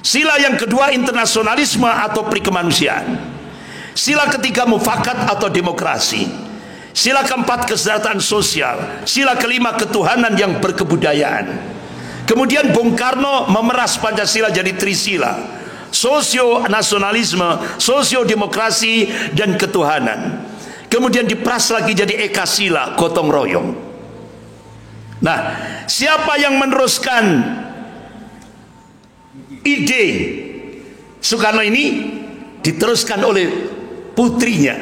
Sila yang kedua, internasionalisme atau perikemanusiaan. Sila ketiga, mufakat atau demokrasi. Sila keempat, kesejahteraan sosial. Sila kelima, ketuhanan yang berkebudayaan. Kemudian Bung Karno memeras Pancasila jadi trisila. sosio-nasionalisme, sosio-demokrasi, dan ketuhanan. Kemudian diperas lagi jadi ekasila, gotong royong. Nah, siapa yang meneruskan ide Soekarno ini? Diteruskan oleh putrinya,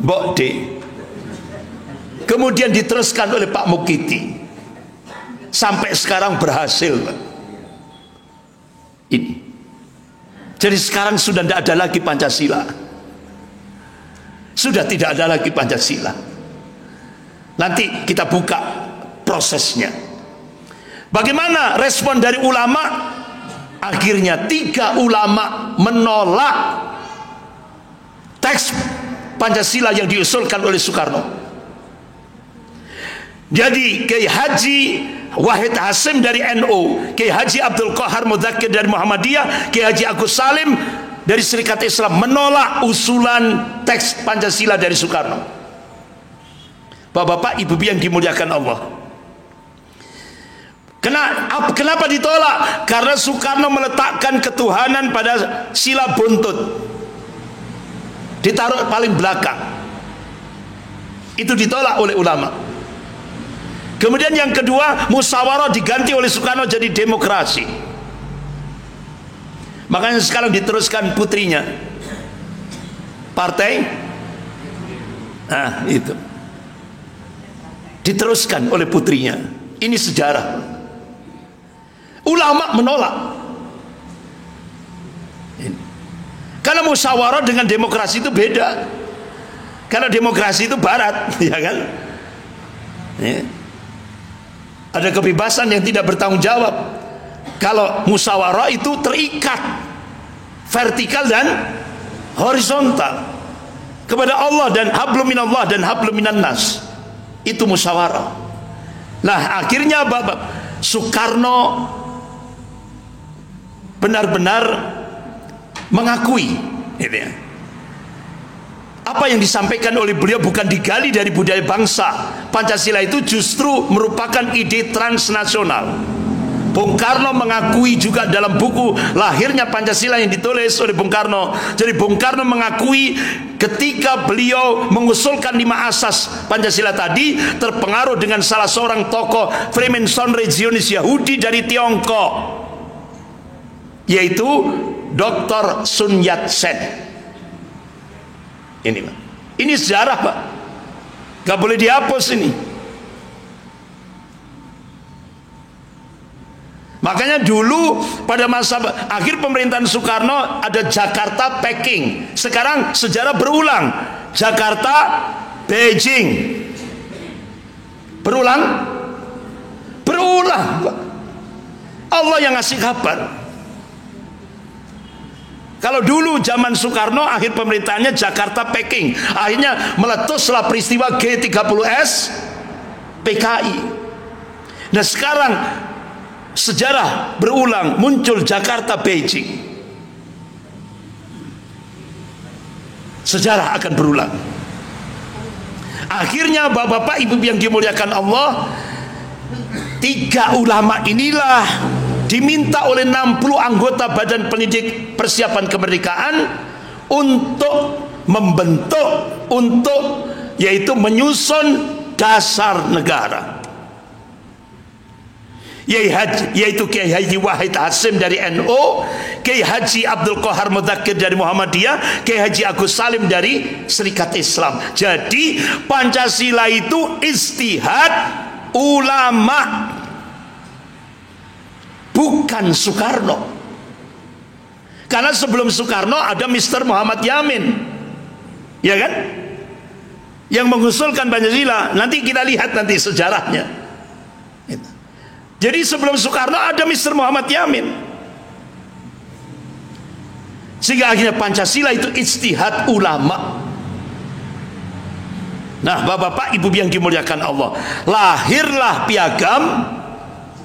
Mbok D. Kemudian diteruskan oleh Pak Mukiti. Sampai sekarang berhasil. Ini. Jadi sekarang sudah tidak ada lagi Pancasila. Sudah tidak ada lagi Pancasila. Nanti kita buka prosesnya. Bagaimana respon dari ulama? Akhirnya 3 ulama menolak teks Pancasila yang diusulkan oleh Soekarno. Jadi Kiai Haji Wahid Hasim dari NU, Kiai Haji Abdul Qahar Mudzakkir dari Muhammadiyah, Kiai Haji Agus Salim dari Serikat Islam menolak usulan teks Pancasila dari Soekarno. Bapak-bapak, ibu yang dimuliakan Allah, kenapa ditolak? Karena Soekarno meletakkan ketuhanan pada sila buntut, ditaruh paling belakang. Itu ditolak oleh ulama. Kemudian yang kedua, musyawarah diganti oleh Soekarno jadi demokrasi. Makanya sekarang diteruskan putrinya, partai, nah itu diteruskan oleh putrinya. Ini sejarah. Ulama menolak. Karena musyawarah dengan demokrasi itu beda. Karena demokrasi itu barat, ya kan? Ya. Ada kebebasan yang tidak bertanggung jawab. Kalau musyawarah itu terikat vertikal dan horizontal kepada Allah dan hablum minallah dan hablum minan nas. Itu musyawarah. Nah, akhirnya Bapak Soekarno benar-benar mengakui gitu ya. Apa yang disampaikan oleh beliau bukan digali dari budaya bangsa. Pancasila itu justru merupakan ide transnasional. Bung Karno mengakui juga dalam buku Lahirnya Pancasila yang ditulis oleh Bung Karno. Jadi Bung Karno mengakui ketika beliau mengusulkan 5 asas Pancasila tadi terpengaruh dengan salah seorang tokoh Freemason regionis Yahudi dari Tiongkok, yaitu Dr. Sun Yat-sen. Ini Pak, ini sejarah Pak, gak boleh dihapus ini. Makanya dulu pada masa akhir pemerintahan Soekarno ada Jakarta Peking. Sekarang sejarah berulang, Jakarta Beijing. Berulang Pak. Allah yang ngasih kabar. Kalau dulu zaman Soekarno akhir pemerintahannya Jakarta Peking, akhirnya meletuslah peristiwa G30S PKI. Nah sekarang sejarah berulang, muncul Jakarta Beijing. Sejarah akan berulang. Akhirnya bapak-bapak ibu yang dimuliakan Allah, 3 ulama inilah diminta oleh 60 anggota Badan Pendidik Persiapan Kemerdekaan untuk membentuk, yaitu menyusun dasar negara, yaitu Kiai Haji Wahid Hasim dari NU, Kiai Haji Abdul Qahar Mudzakkir dari Muhammadiyah, Kiai Haji Agus Salim dari Serikat Islam. Jadi Pancasila itu istihad ulama, bukan Soekarno. Karena sebelum Soekarno ada Mr. Muhammad Yamin, ya kan, yang mengusulkan Pancasila. Nanti kita lihat nanti sejarahnya. Jadi sebelum Soekarno ada Mr. Muhammad Yamin, sehingga akhirnya Pancasila itu ijtihad ulama. Nah bapak-bapak ibu yang dimuliakan Allah, lahirlah Piagam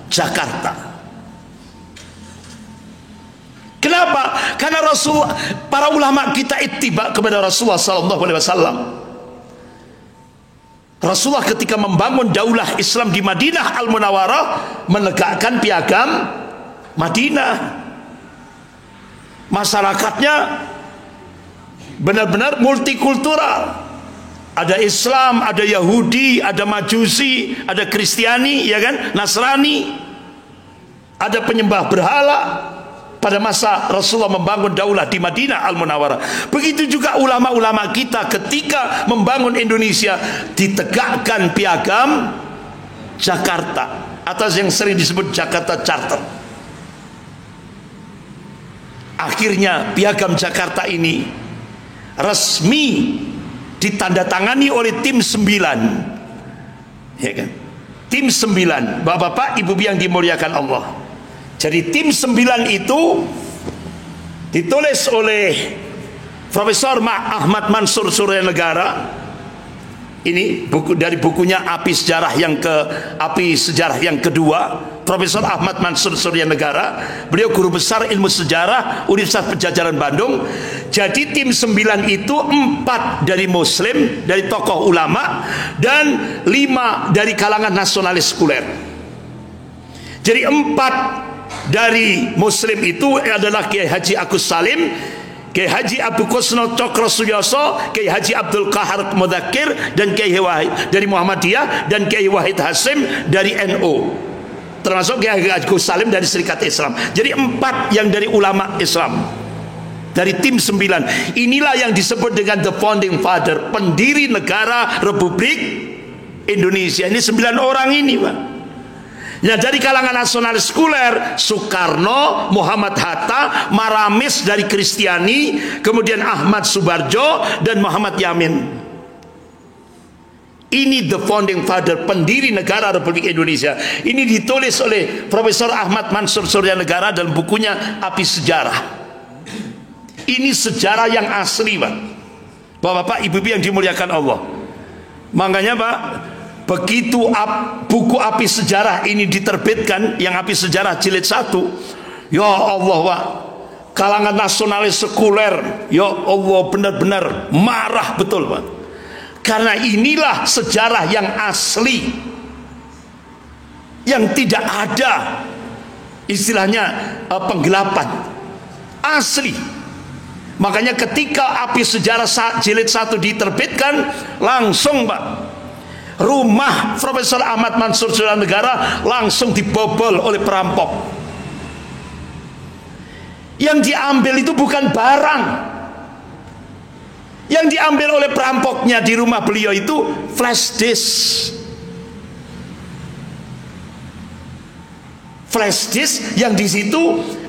Jakarta. Kenapa? Karena para ulama kita ittiba kepada Rasulullah SAW. Rasulullah ketika membangun daulah Islam di Madinah Al-Munawwarah menegakkan Piagam Madinah. Masyarakatnya benar-benar multikultural. Ada Islam, ada Yahudi, ada Majusi, ada Kristiani, ya kan, Nasrani, ada penyembah berhala. Pada masa Rasulullah membangun daulah di Madinah Al-Munawwarah. Begitu juga ulama-ulama kita ketika membangun Indonesia, ditegakkan piagam Jakarta, atau yang sering disebut Jakarta Charter. Akhirnya piagam Jakarta ini resmi ditandatangani oleh tim 9, ya kan? Tim 9, Bapak-bapak, Ibu yang dimuliakan Allah. Jadi tim 9 itu ditulis oleh Profesor Ahmad Mansur Suryanegara. Ini buku dari bukunya Api Sejarah yang kedua, Profesor Ahmad Mansur Suryanegara. Beliau guru besar ilmu sejarah Universitas Padjadjaran Bandung. Jadi tim 9 itu 4 dari Muslim, dari tokoh ulama, dan 5 dari kalangan nasionalis sekuler. Jadi 4 dari Muslim itu adalah Kiai Haji Agus Salim, Kiai Haji Abdul Kusno Cokro Suyoso, Kiai Haji Abdul Qahar Mudakir, dan Kiai Wahid dari Muhammadiyah, dan Kiai Wahid Hasim dari NU, termasuk Kiai Agus Salim dari Serikat Islam. Jadi 4 yang dari ulama Islam, dari tim 9. Inilah yang disebut dengan the founding father, pendiri negara Republik Indonesia. Ini 9 orang ini, Pak. Ya, dari kalangan nasionalis sekuler, Soekarno, Muhammad Hatta, Maramis dari Kristiani, kemudian Ahmad Subarjo, dan Muhammad Yamin. Ini the founding father, pendiri negara Republik Indonesia. Ini ditulis oleh Profesor Ahmad Mansur Suryanegara dalam bukunya Api Sejarah. Ini sejarah yang asli, Pak. Bapak-bapak, Ibu-ibu yang dimuliakan Allah. Makanya, Pak, begitu buku Api Sejarah ini diterbitkan, yang Api Sejarah jilid 1, ya Allah, Pak, kalangan nasionalis sekuler, ya Allah, benar-benar marah betul, Pak. Karena inilah sejarah yang asli, yang tidak ada istilahnya penggelapan, asli. Makanya ketika Api Sejarah jilid 1 diterbitkan, langsung, Pak, rumah Profesor Ahmad Mansur Suryanegara langsung dibobol oleh perampok. Yang diambil itu bukan barang. Yang diambil oleh perampoknya di rumah beliau itu flash disk. Flash disk yang di situ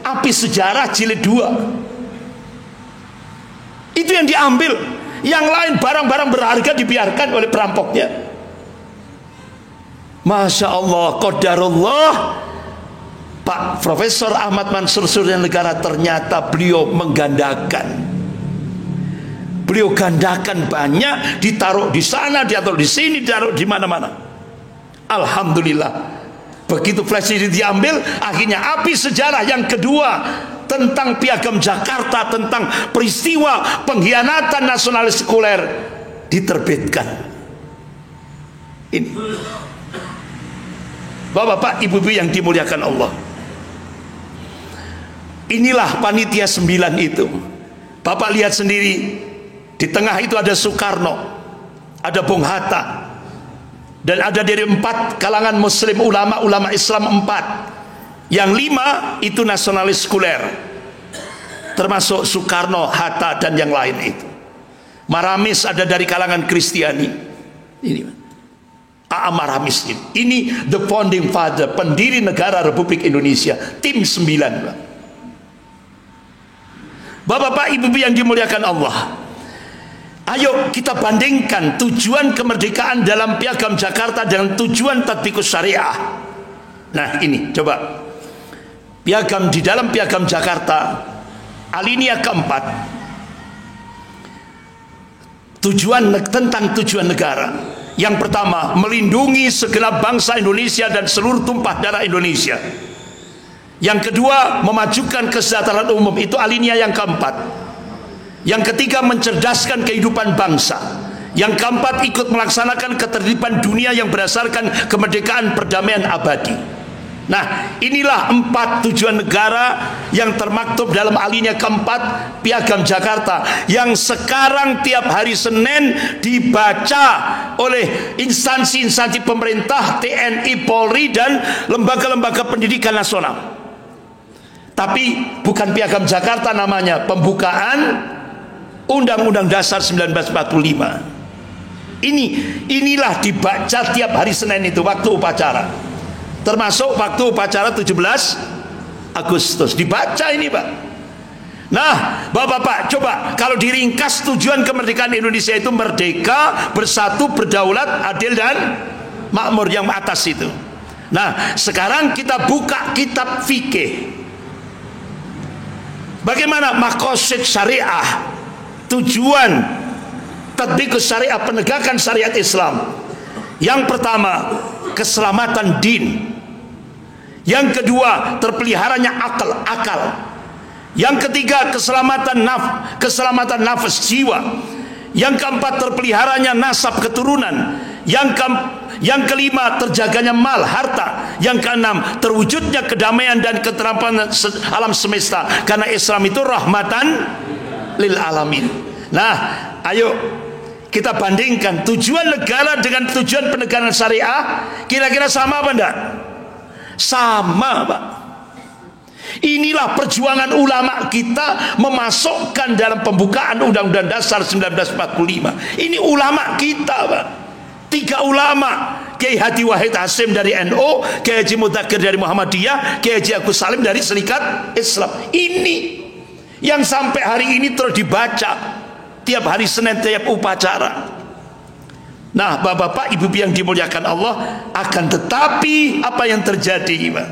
Api Sejarah jilid 2. Itu yang diambil. Yang lain barang-barang berharga dibiarkan oleh perampoknya. Masya Allah, qadarullah, Pak Profesor Ahmad Mansur Suryanegara ternyata beliau menggandakan. Beliau gandakan banyak, ditaruh di sana, ditaruh di sini, ditaruh di mana-mana. Alhamdulillah. Begitu flash ini diambil, akhirnya Api Sejarah yang kedua tentang piagam Jakarta, tentang peristiwa pengkhianatan nasionalis sekuler diterbitkan. Ini, Bapak-bapak, Ibu-ibu yang dimuliakan Allah, inilah panitia 9 itu. Bapak lihat sendiri, di tengah itu ada Soekarno, ada Bung Hatta, dan ada dari 4 kalangan Muslim, ulama Islam 4. Yang 5 itu nasionalis sekuler, termasuk Soekarno, Hatta, dan yang lain itu. Maramis ada dari kalangan Kristiani. Ini Maramis ini the founding father, pendiri negara Republik Indonesia, tim 9, Pak. Bapak-bapak, Ibu yang dimuliakan Allah, ayo kita bandingkan tujuan kemerdekaan dalam piagam Jakarta dengan tujuan tatbikus syariah. Nah, ini coba piagam, di dalam piagam Jakarta alinea keempat, tentang tujuan negara. Yang pertama, melindungi segenap bangsa Indonesia dan seluruh tumpah darah Indonesia. Yang kedua, memajukan kesejahteraan umum, itu alinea yang keempat. Yang ketiga, mencerdaskan kehidupan bangsa. Yang keempat, ikut melaksanakan ketertiban dunia yang berdasarkan kemerdekaan perdamaian abadi. Nah, inilah 4 tujuan negara yang termaktub dalam alinea keempat Piagam Jakarta, yang sekarang tiap hari Senin dibaca oleh instansi-instansi pemerintah, TNI, Polri, dan lembaga-lembaga pendidikan nasional. Tapi bukan Piagam Jakarta namanya, pembukaan Undang-Undang Dasar 1945. Inilah dibaca tiap hari Senin itu waktu upacara. Termasuk waktu upacara 17 Agustus dibaca ini, Pak. Nah, Bapak-bapak, coba kalau diringkas, tujuan kemerdekaan Indonesia itu merdeka, bersatu, berdaulat, adil, dan makmur, yang atas itu. Nah, sekarang kita buka kitab fikih. Bagaimana maqasid syariah, tujuan tatbiqus syariah, penegakan syariat Islam. Yang pertama, keselamatan din. Yang kedua, terpeliharanya akal. Yang ketiga, keselamatan nafas jiwa. Yang keempat, terpeliharanya nasab keturunan. Yang kelima, terjaganya mal harta. Yang keenam, terwujudnya kedamaian dan keterampatan alam semesta, karena Islam itu rahmatan lil alamin. Nah, ayo kita bandingkan tujuan negara dengan tujuan penegakan syariah, kira-kira sama apa enggak? Sama, Pak. Inilah perjuangan ulama kita memasukkan dalam pembukaan Undang-Undang Dasar 1945. Ini ulama kita, Pak. 3 ulama, Kiai Hadi Wahid Hasim dari NU, Kiai Haji Mudzakkir dari Muhammadiyah, Kiai Haji Agus Salim dari Serikat Islam. Ini yang sampai hari ini terus dibaca tiap hari Senin, tiap upacara. Nah, Bapak-bapak, Ibu yang dimuliakan Allah, akan tetapi apa yang terjadi, Pak?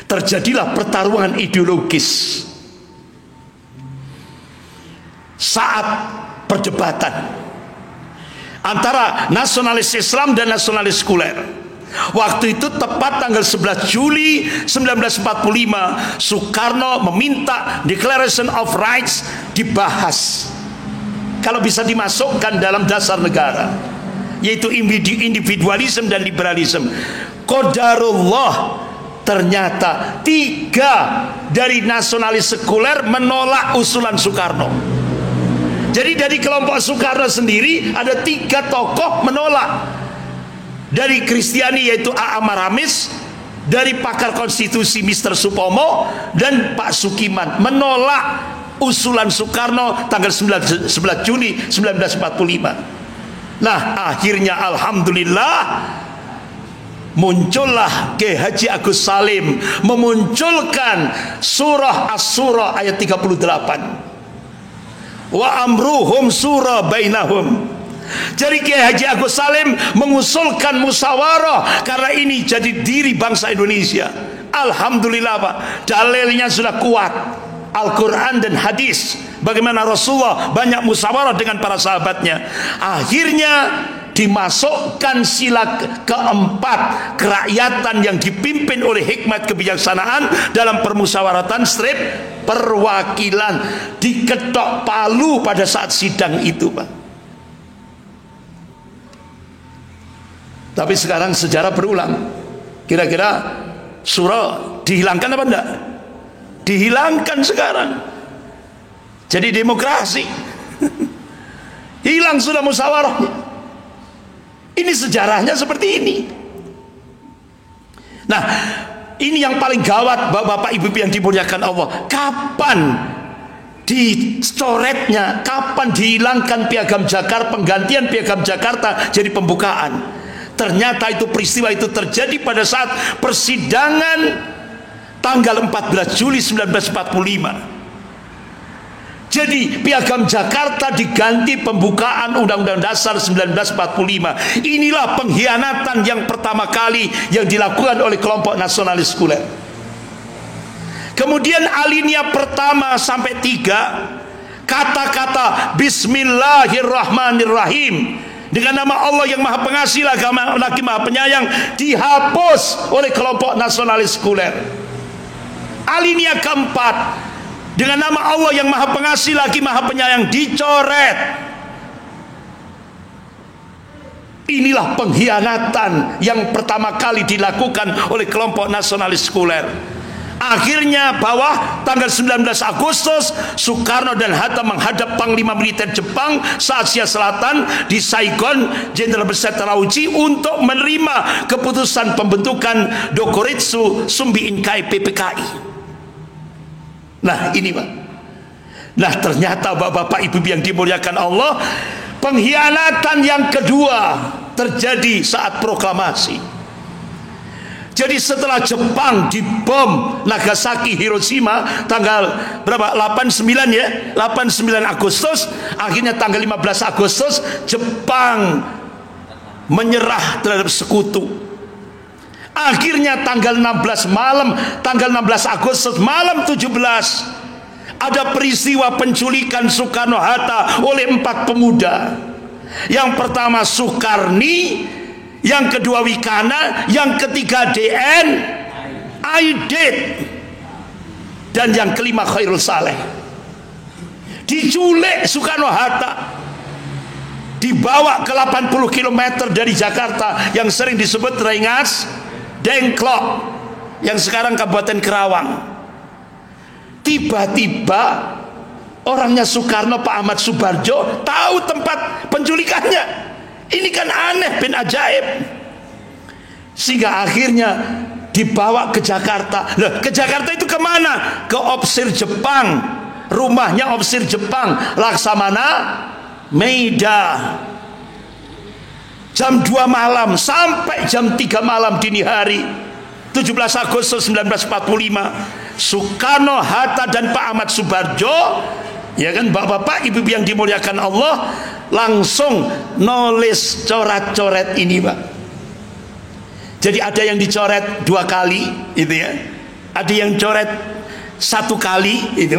Terjadilah pertarungan ideologis saat perdebatan antara nasionalis Islam dan nasionalis sekuler. Waktu itu tepat tanggal 11 Juli 1945, Soekarno meminta Declaration of Rights dibahas, kalau bisa dimasukkan dalam dasar negara, yaitu individualisme dan liberalisme. Qadarullah, ternyata 3 dari nasionalis sekuler menolak usulan Soekarno. Jadi dari kelompok Soekarno sendiri ada 3 tokoh menolak. Dari Kristiani yaitu A.A. Maramis, dari pakar konstitusi Mr. Supomo, dan Pak Sukiman menolak usulan Soekarno tanggal 11 Juli 1945. Nah, akhirnya alhamdulillah muncullah Kiai Haji Agus Salim memunculkan surah As-Surah ayat 38. Wa amruhum sura bainahum. Jadi Kiai Haji Agus Salim mengusulkan musyawarah karena ini jadi diri bangsa Indonesia. Alhamdulillah, Pak, dalilnya sudah kuat, Al-Quran dan hadis. Bagaimana Rasulullah banyak musyawarah dengan para sahabatnya. Akhirnya dimasukkan sila keempat, kerakyatan yang dipimpin oleh hikmat kebijaksanaan dalam permusyawaratan strip perwakilan, diketok palu pada saat sidang itu, Pak. Tapi sekarang sejarah berulang. Kira-kira surah dihilangkan apa enggak? Dihilangkan sekarang. Jadi demokrasi. Hilang sudah musyawarahnya. Ini sejarahnya seperti ini. Nah, ini yang paling gawat, Bapak Ibu yang dimuliakan Allah. Kapan dicoretnya, kapan dihilangkan Piagam Jakarta, penggantian Piagam Jakarta jadi pembukaan? Ternyata itu peristiwa itu terjadi pada saat persidangan tanggal 14 Juli 1945. Jadi Piagam Jakarta diganti pembukaan Undang-Undang Dasar 1945. Inilah pengkhianatan yang pertama kali yang dilakukan oleh kelompok nasionalis sekuler. Kemudian alinea pertama sampai 3, kata-kata Bismillahirrahmanirrahim dengan nama Allah yang Maha Pengasih lagi Maha Penyayang dihapus oleh kelompok nasionalis sekuler. Alinea keempat, dengan nama Allah yang Maha Pengasih lagi Maha Penyayang dicoret. Inilah pengkhianatan yang pertama kali dilakukan oleh kelompok nasionalis sekuler. Akhirnya bawah tanggal 19 Agustus Soekarno dan Hatta menghadap Panglima Militer Jepang se-Asia Selatan di Saigon, Jenderal besar Terauchi, untuk menerima keputusan pembentukan Dokuretsu Sumbi Inkai PPKI. Nah ini Pak. Nah ternyata Bapak Ibu yang dimuliakan Allah, pengkhianatan yang kedua terjadi saat proklamasi. Jadi setelah Jepang dibom Nagasaki, Hiroshima tanggal berapa? 89 ya, 89 Agustus. Akhirnya tanggal 15 Agustus Jepang menyerah terhadap sekutu. Akhirnya tanggal 16 malam, tanggal 16 Agustus malam 17, ada peristiwa penculikan Soekarno-Hatta oleh 4 pemuda. Yang pertama Soekarni, yang kedua Wikana, yang ketiga DN Aidit, dan yang kelima Khairul Saleh. Diculik Soekarno-Hatta, dibawa ke 80 km dari Jakarta yang sering disebut Rengas Dengklok, yang sekarang Kabupaten Kerawang. Tiba-tiba orangnya Soekarno, Pak Ahmad Subarjo, tahu tempat penculikannya. Ini kan aneh bin ajaib. Sehingga akhirnya dibawa ke Jakarta. Loh, ke Jakarta itu kemana? Ke Opsir Jepang, rumahnya Opsir Jepang, Laksamana Meida. Jam 2 malam sampai jam 3 malam dini hari 17 Agustus 1945, Soekarno, Hatta, dan Pak Ahmad Subarjo, ya kan Bapak-bapak, Ibu yang dimuliakan Allah, langsung nulis coret-coret ini Pak. Jadi ada yang dicoret 2 kali itu ya, ada yang coret 1 kali itu.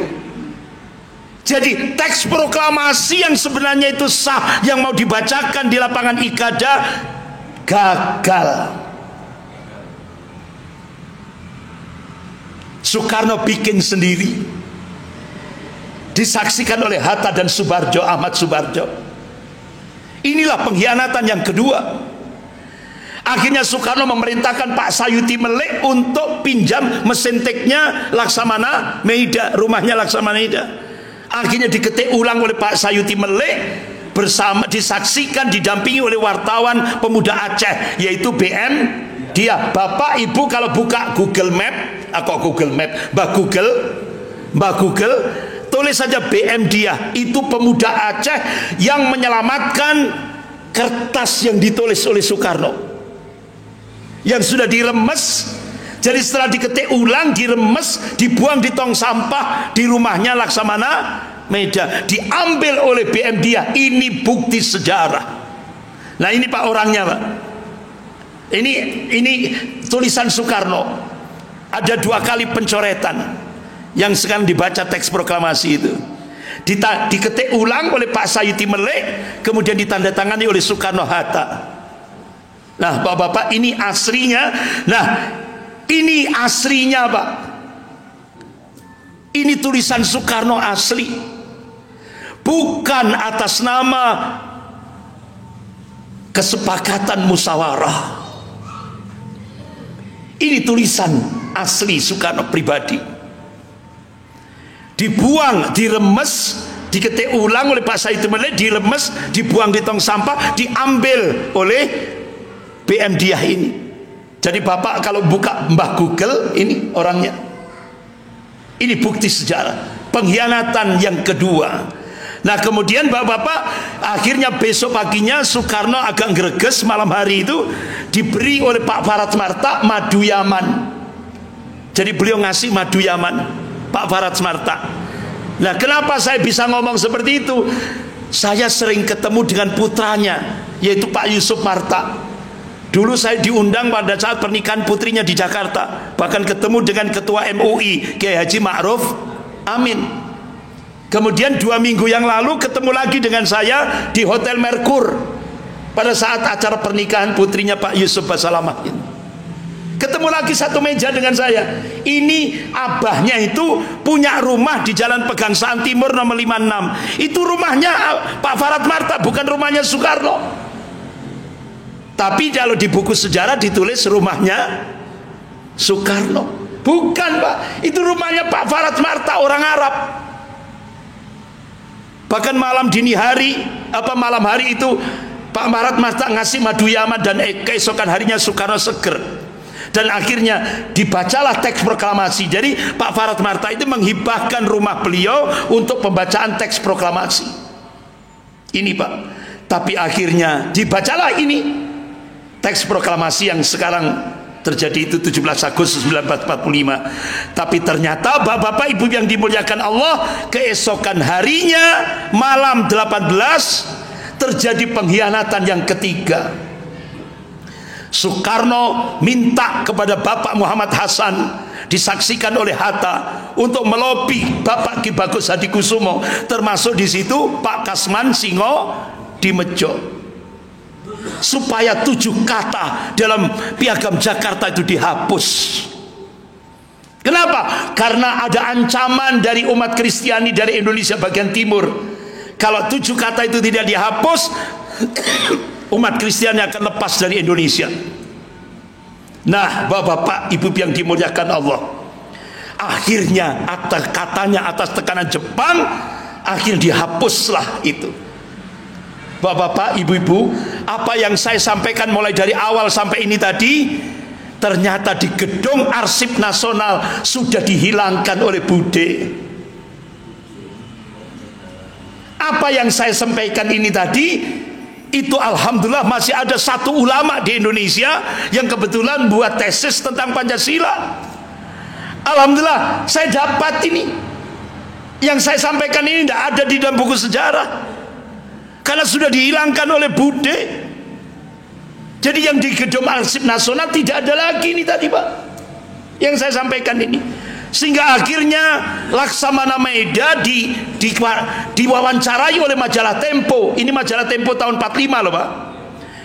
Jadi teks proklamasi yang sebenarnya itu sah, yang mau dibacakan di lapangan Ikada, gagal. Soekarno bikin sendiri, disaksikan oleh Hatta dan Subarjo, Ahmad Subarjo. Inilah pengkhianatan yang kedua. Akhirnya Soekarno memerintahkan Pak Sayuti Melek untuk pinjam mesin teknya Laksamana Meida, rumahnya Laksamana Meida. Akhirnya diketik ulang oleh Pak Sayuti Melek, bersama disaksikan, didampingi oleh wartawan pemuda Aceh, yaitu BM dia. Bapak Ibu kalau buka Google Map, Google Map, Mbak Google, tulis saja BM dia, itu pemuda Aceh yang menyelamatkan kertas yang ditulis oleh Soekarno, yang sudah diremes. Jadi setelah diketik ulang, diremes, dibuang di tong sampah di rumahnya Laksamana Meida, diambil oleh BM dia. Ini bukti sejarah. Nah ini Pak orangnya Pak. Ini tulisan Soekarno. Ada 2 kali pencoretan yang sekarang dibaca teks proklamasi itu. Diketik ulang oleh Pak Sayuti Melek, kemudian ditandatangani oleh Soekarno-Hatta. Nah Bapak-bapak, ini aslinya. Nah ini aslinya Pak. Ini tulisan Soekarno asli, bukan atas nama kesepakatan musyawarah. Ini tulisan asli Soekarno pribadi. Dibuang, diremes, diketik ulang oleh Pak Sayuti Melek, diremes, dibuang di tong sampah, diambil oleh BM Diah ini. Jadi Bapak kalau buka Mbah Google, ini orangnya. Ini bukti sejarah. Pengkhianatan yang kedua. Nah kemudian Bapak-bapak, akhirnya besok paginya Soekarno agak greges, malam hari itu diberi oleh Pak Farat Marta madu Yaman. Jadi beliau ngasih madu Yaman, Pak Farat Marta. Nah kenapa saya bisa ngomong seperti itu? Saya sering ketemu dengan putranya, yaitu Pak Yusuf Marta. Dulu saya diundang pada saat pernikahan putrinya di Jakarta, bahkan ketemu dengan ketua MUI Kiai Haji Ma'ruf Amin. Kemudian 2 minggu yang lalu ketemu lagi dengan saya di Hotel Merkur pada saat acara pernikahan putrinya Pak Yusuf Basalamah. Ketemu lagi satu meja dengan saya. Ini abahnya itu punya rumah di Jalan Pegangsaan Timur nomor 56. Itu rumahnya Pak Farat Marta, bukan rumahnya Soekarno. Tapi kalau di buku sejarah ditulis rumahnya Soekarno. Bukan, Pak, itu rumahnya Pak Farad Marta, orang Arab. Bahkan malam hari itu Pak Farad Marta ngasih madu Yaman, dan keesokan harinya Soekarno seger. Dan akhirnya dibacalah teks proklamasi. Jadi Pak Farad Marta itu menghibahkan rumah beliau untuk pembacaan teks proklamasi ini, Pak. Tapi akhirnya dibacalah ini teks proklamasi yang sekarang terjadi itu 17 Agustus 1945. Tapi ternyata Bapak Ibu yang dimuliakan Allah, keesokan harinya malam 18 terjadi pengkhianatan yang ketiga. Soekarno minta kepada Bapak Muhammad Hasan, disaksikan oleh Hatta, untuk melobi Bapak Ki Bagus Hadikusumo, termasuk di situ Pak Kasman Singo Dimejo, supaya 7 kata dalam Piagam Jakarta itu dihapus. Kenapa? Karena ada ancaman dari umat Kristiani dari Indonesia bagian timur. Kalau 7 kata itu tidak dihapus, umat Kristiani akan lepas dari Indonesia. Nah, Bapak Ibu yang dimuliakan Allah, akhirnya atas tekanan Jepang, akhirnya dihapuslah itu. Bapak Ibu, apa yang saya sampaikan mulai dari awal sampai ini tadi, ternyata di Gedung Arsip Nasional sudah dihilangkan oleh Bude. Apa yang saya sampaikan ini tadi, itu alhamdulillah masih ada satu ulama di Indonesia yang kebetulan buat tesis tentang Pancasila. Alhamdulillah saya dapat ini. Yang saya sampaikan ini tidak ada di dalam buku sejarah, karena sudah dihilangkan oleh Bude. Jadi yang di Gedung Arsip Nasional tidak ada lagi ini tadi, Pak, yang saya sampaikan ini. Sehingga akhirnya Laksamana Maeda diwawancarai oleh majalah Tempo. Ini majalah Tempo tahun 45 loh, Pak.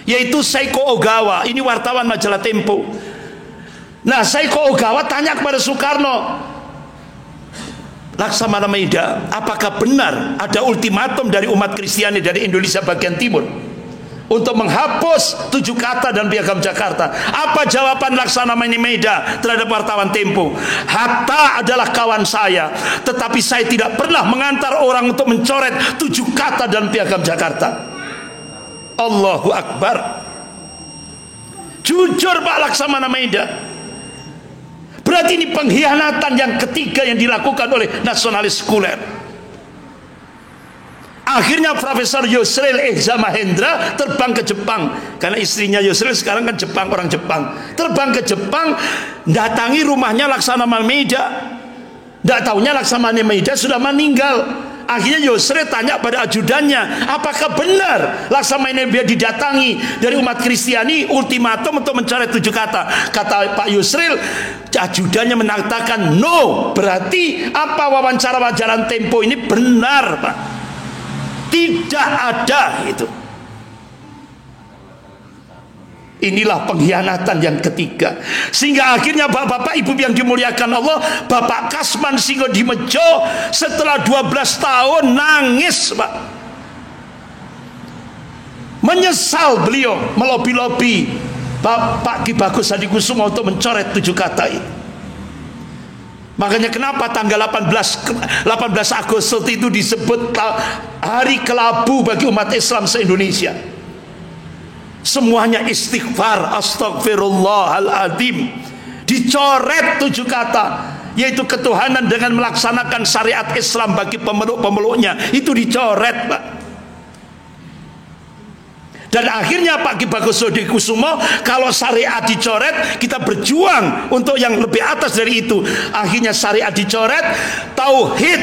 Yaitu Seiko Ogawa, ini wartawan majalah Tempo. Nah, Seiko Ogawa tanya kepada Soekarno, Laksamana Maeda, apakah benar ada ultimatum dari umat Kristiani dari Indonesia bagian timur untuk menghapus 7 kata dan Piagam Jakarta? Apa jawaban Laksamana Maeda terhadap wartawan Tempo? Hatta adalah kawan saya, tetapi saya tidak pernah mengantar orang untuk mencoret 7 kata dan Piagam Jakarta. Allahu Akbar. Jujur Pak Laksamana Maeda. Berarti ini pengkhianatan yang ketiga yang dilakukan oleh nasionalis sekuler. Akhirnya Profesor Yusril Ehza Mahendra terbang ke Jepang, karena istrinya Yusril sekarang kan orang Jepang. Terbang ke Jepang, datangi rumahnya Laksamana Maeda. Tidak tahunya Laksamana Maeda sudah meninggal. Akhirnya Yusril tanya pada ajudannya, apakah benar Laksamana Maeda didatangi dari umat Kristiani ultimatum untuk mencoret 7 kata? Kata Pak Yusril, ajudannya mengatakan no. Berarti apa wawancara majalah Tempo ini benar, Pak? Tidak ada itu. Inilah pengkhianatan yang ketiga. Sehingga akhirnya Bapak Ibu yang dimuliakan Allah, Bapak Kasman Singo Dimejo setelah 12 tahun nangis, Pak. Menyesal beliau melobi-lobi Pak Ki Bagus Hadikusumo untuk mencoret 7 kata ini. Makanya kenapa tanggal 18 Agustus itu disebut hari kelabu bagi umat Islam se-Indonesia. Semuanya istighfar, astagfirullahaladzim. Dicoret 7 kata, yaitu ketuhanan dengan melaksanakan syariat Islam bagi pemeluk-pemeluknya. Itu dicoret, Pak. Dan akhirnya Pak Ki Bagus Hadikusumo, kalau syariat dicoret, kita berjuang untuk yang lebih atas dari itu. Akhirnya syariat dicoret, tauhid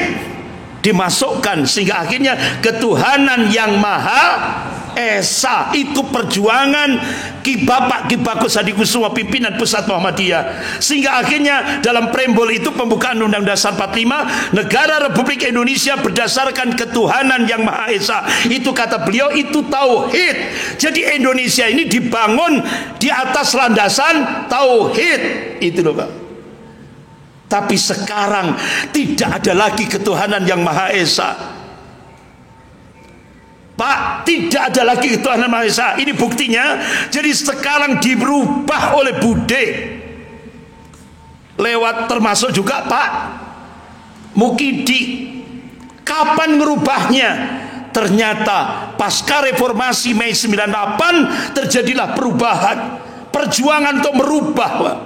dimasukkan, sehingga akhirnya ketuhanan yang maha esa. Itu perjuangan Bapak Ki Bagus Hadikusumo, pimpinan pusat Muhammadiyah. Sehingga akhirnya dalam preambul itu pembukaan Undang-Undang Dasar 45, negara Republik Indonesia berdasarkan ketuhanan yang maha esa. Itu kata beliau, itu tauhid. Jadi Indonesia ini dibangun di atas landasan tauhid. Itu loh, Pak. Tapi sekarang tidak ada lagi ketuhanan yang maha esa. Pak, tidak ada lagi ketuhanan Maha Esa. Ini buktinya. Jadi sekarang dirubah oleh Bude lewat termasuk juga Pak Mukidi. Kapan ngerubahnya? Ternyata pasca reformasi Mei 98 terjadilah perubahan, perjuangan untuk merubah, Pak.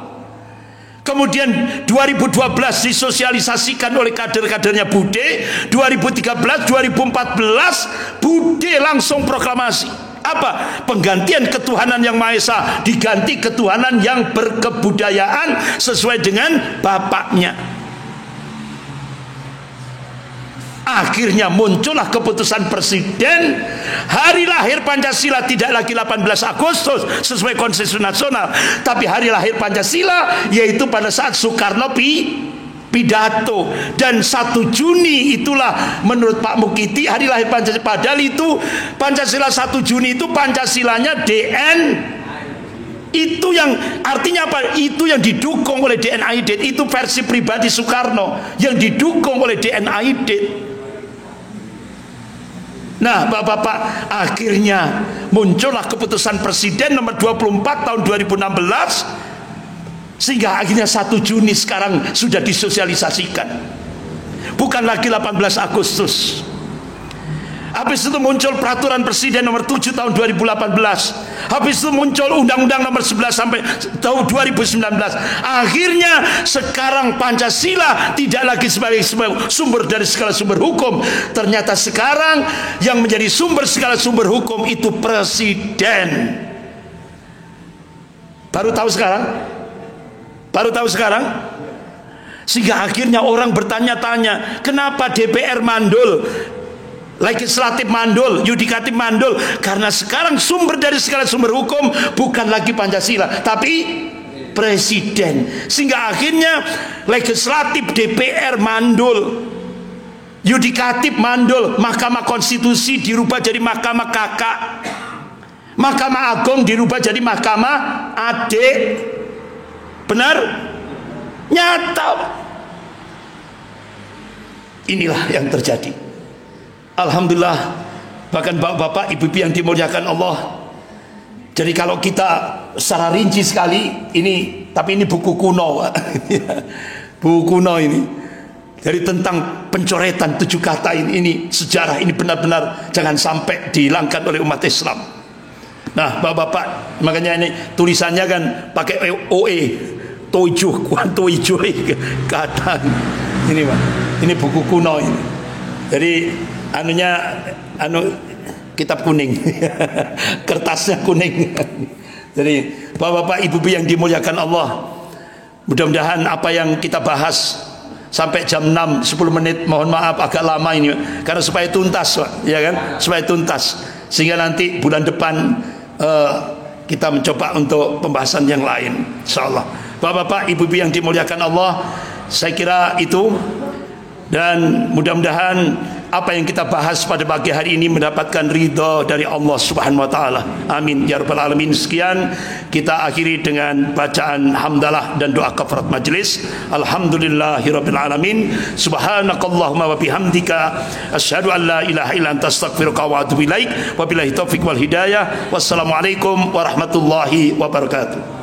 Kemudian 2012 disosialisasikan oleh kader-kadernya Bude. 2013, 2014 Bude langsung proklamasi. Apa? Penggantian ketuhanan yang Maha Esa diganti ketuhanan yang berkebudayaan sesuai dengan bapaknya. Akhirnya muncullah keputusan presiden, hari lahir Pancasila tidak lagi 18 Agustus sesuai konsensus nasional, tapi hari lahir Pancasila yaitu pada saat Soekarno pidato, dan 1 Juni itulah menurut Pak Mukidi hari lahir Pancasila. Padahal itu Pancasila 1 Juni itu Pancasilanya DN, itu yang artinya apa? Itu yang didukung oleh DNAID, itu versi pribadi Soekarno yang didukung oleh DNAID. Nah, Bapak-bapak, akhirnya muncullah keputusan Presiden nomor 24 tahun 2016, sehingga akhirnya 1 Juni sekarang sudah disosialisasikan, bukan lagi 18 Agustus. Habis itu muncul peraturan Presiden nomor 7 tahun 2018. Habis itu muncul Undang-Undang nomor 11 sampai tahun 2019. Akhirnya sekarang Pancasila tidak lagi sebagai sumber dari segala sumber hukum. Ternyata sekarang yang menjadi sumber segala sumber hukum itu Presiden. Baru tahu sekarang? Baru tahu sekarang? Sehingga akhirnya orang bertanya-tanya, kenapa DPR mandul, legislatif mandul, yudikatif mandul? Karena sekarang sumber dari segala sumber hukum bukan lagi Pancasila, tapi Presiden. Sehingga akhirnya legislatif DPR mandul, yudikatif mandul, Mahkamah Konstitusi dirubah jadi Mahkamah Kakak, Mahkamah Agung dirubah jadi Mahkamah Adik. Benar? Nyata. Inilah yang terjadi. Alhamdulillah, bahkan bapak-bapak, ibu-ibu yang dimuliakan Allah. Jadi kalau kita secara rinci sekali ini, tapi ini buku kuno, buku kuno ini. Jadi tentang pencoretan 7 kata ini sejarah ini benar-benar jangan sampai dihilangkan oleh umat Islam. Nah, bapak-bapak, makanya ini tulisannya kan pakai OE, tojuh, kuanto ijo kata. Ini Pak, ini buku kuno ini. Jadi kitab kuning, kertasnya kuning. Jadi bapak-bapak, ibu-ibu yang dimuliakan Allah, mudah-mudahan apa yang kita bahas sampai jam 6 10 menit, mohon maaf agak lama ini, karena supaya tuntas, Pak, ya kan, supaya tuntas, sehingga nanti bulan depan kita mencoba untuk pembahasan yang lain, insyaallah. Bapak-bapak, ibu-ibu yang dimuliakan Allah, saya kira itu. Dan mudah-mudahan apa yang kita bahas pada pagi hari ini mendapatkan ridha dari Allah Subhanahu wa taala. Amin ya rabbal alamin. Sekian, kita akhiri dengan bacaan hamdalah dan doa kafarat majlis. Alhamdulillahirabbil alamin. Subhanakallahumma wa bihamdika asyhadu an la ilaha illa anta astaghfiruka wa atubu ilaik. Wabillahi taufik wal hidayah. Wassalamualaikum warahmatullahi wabarakatuh.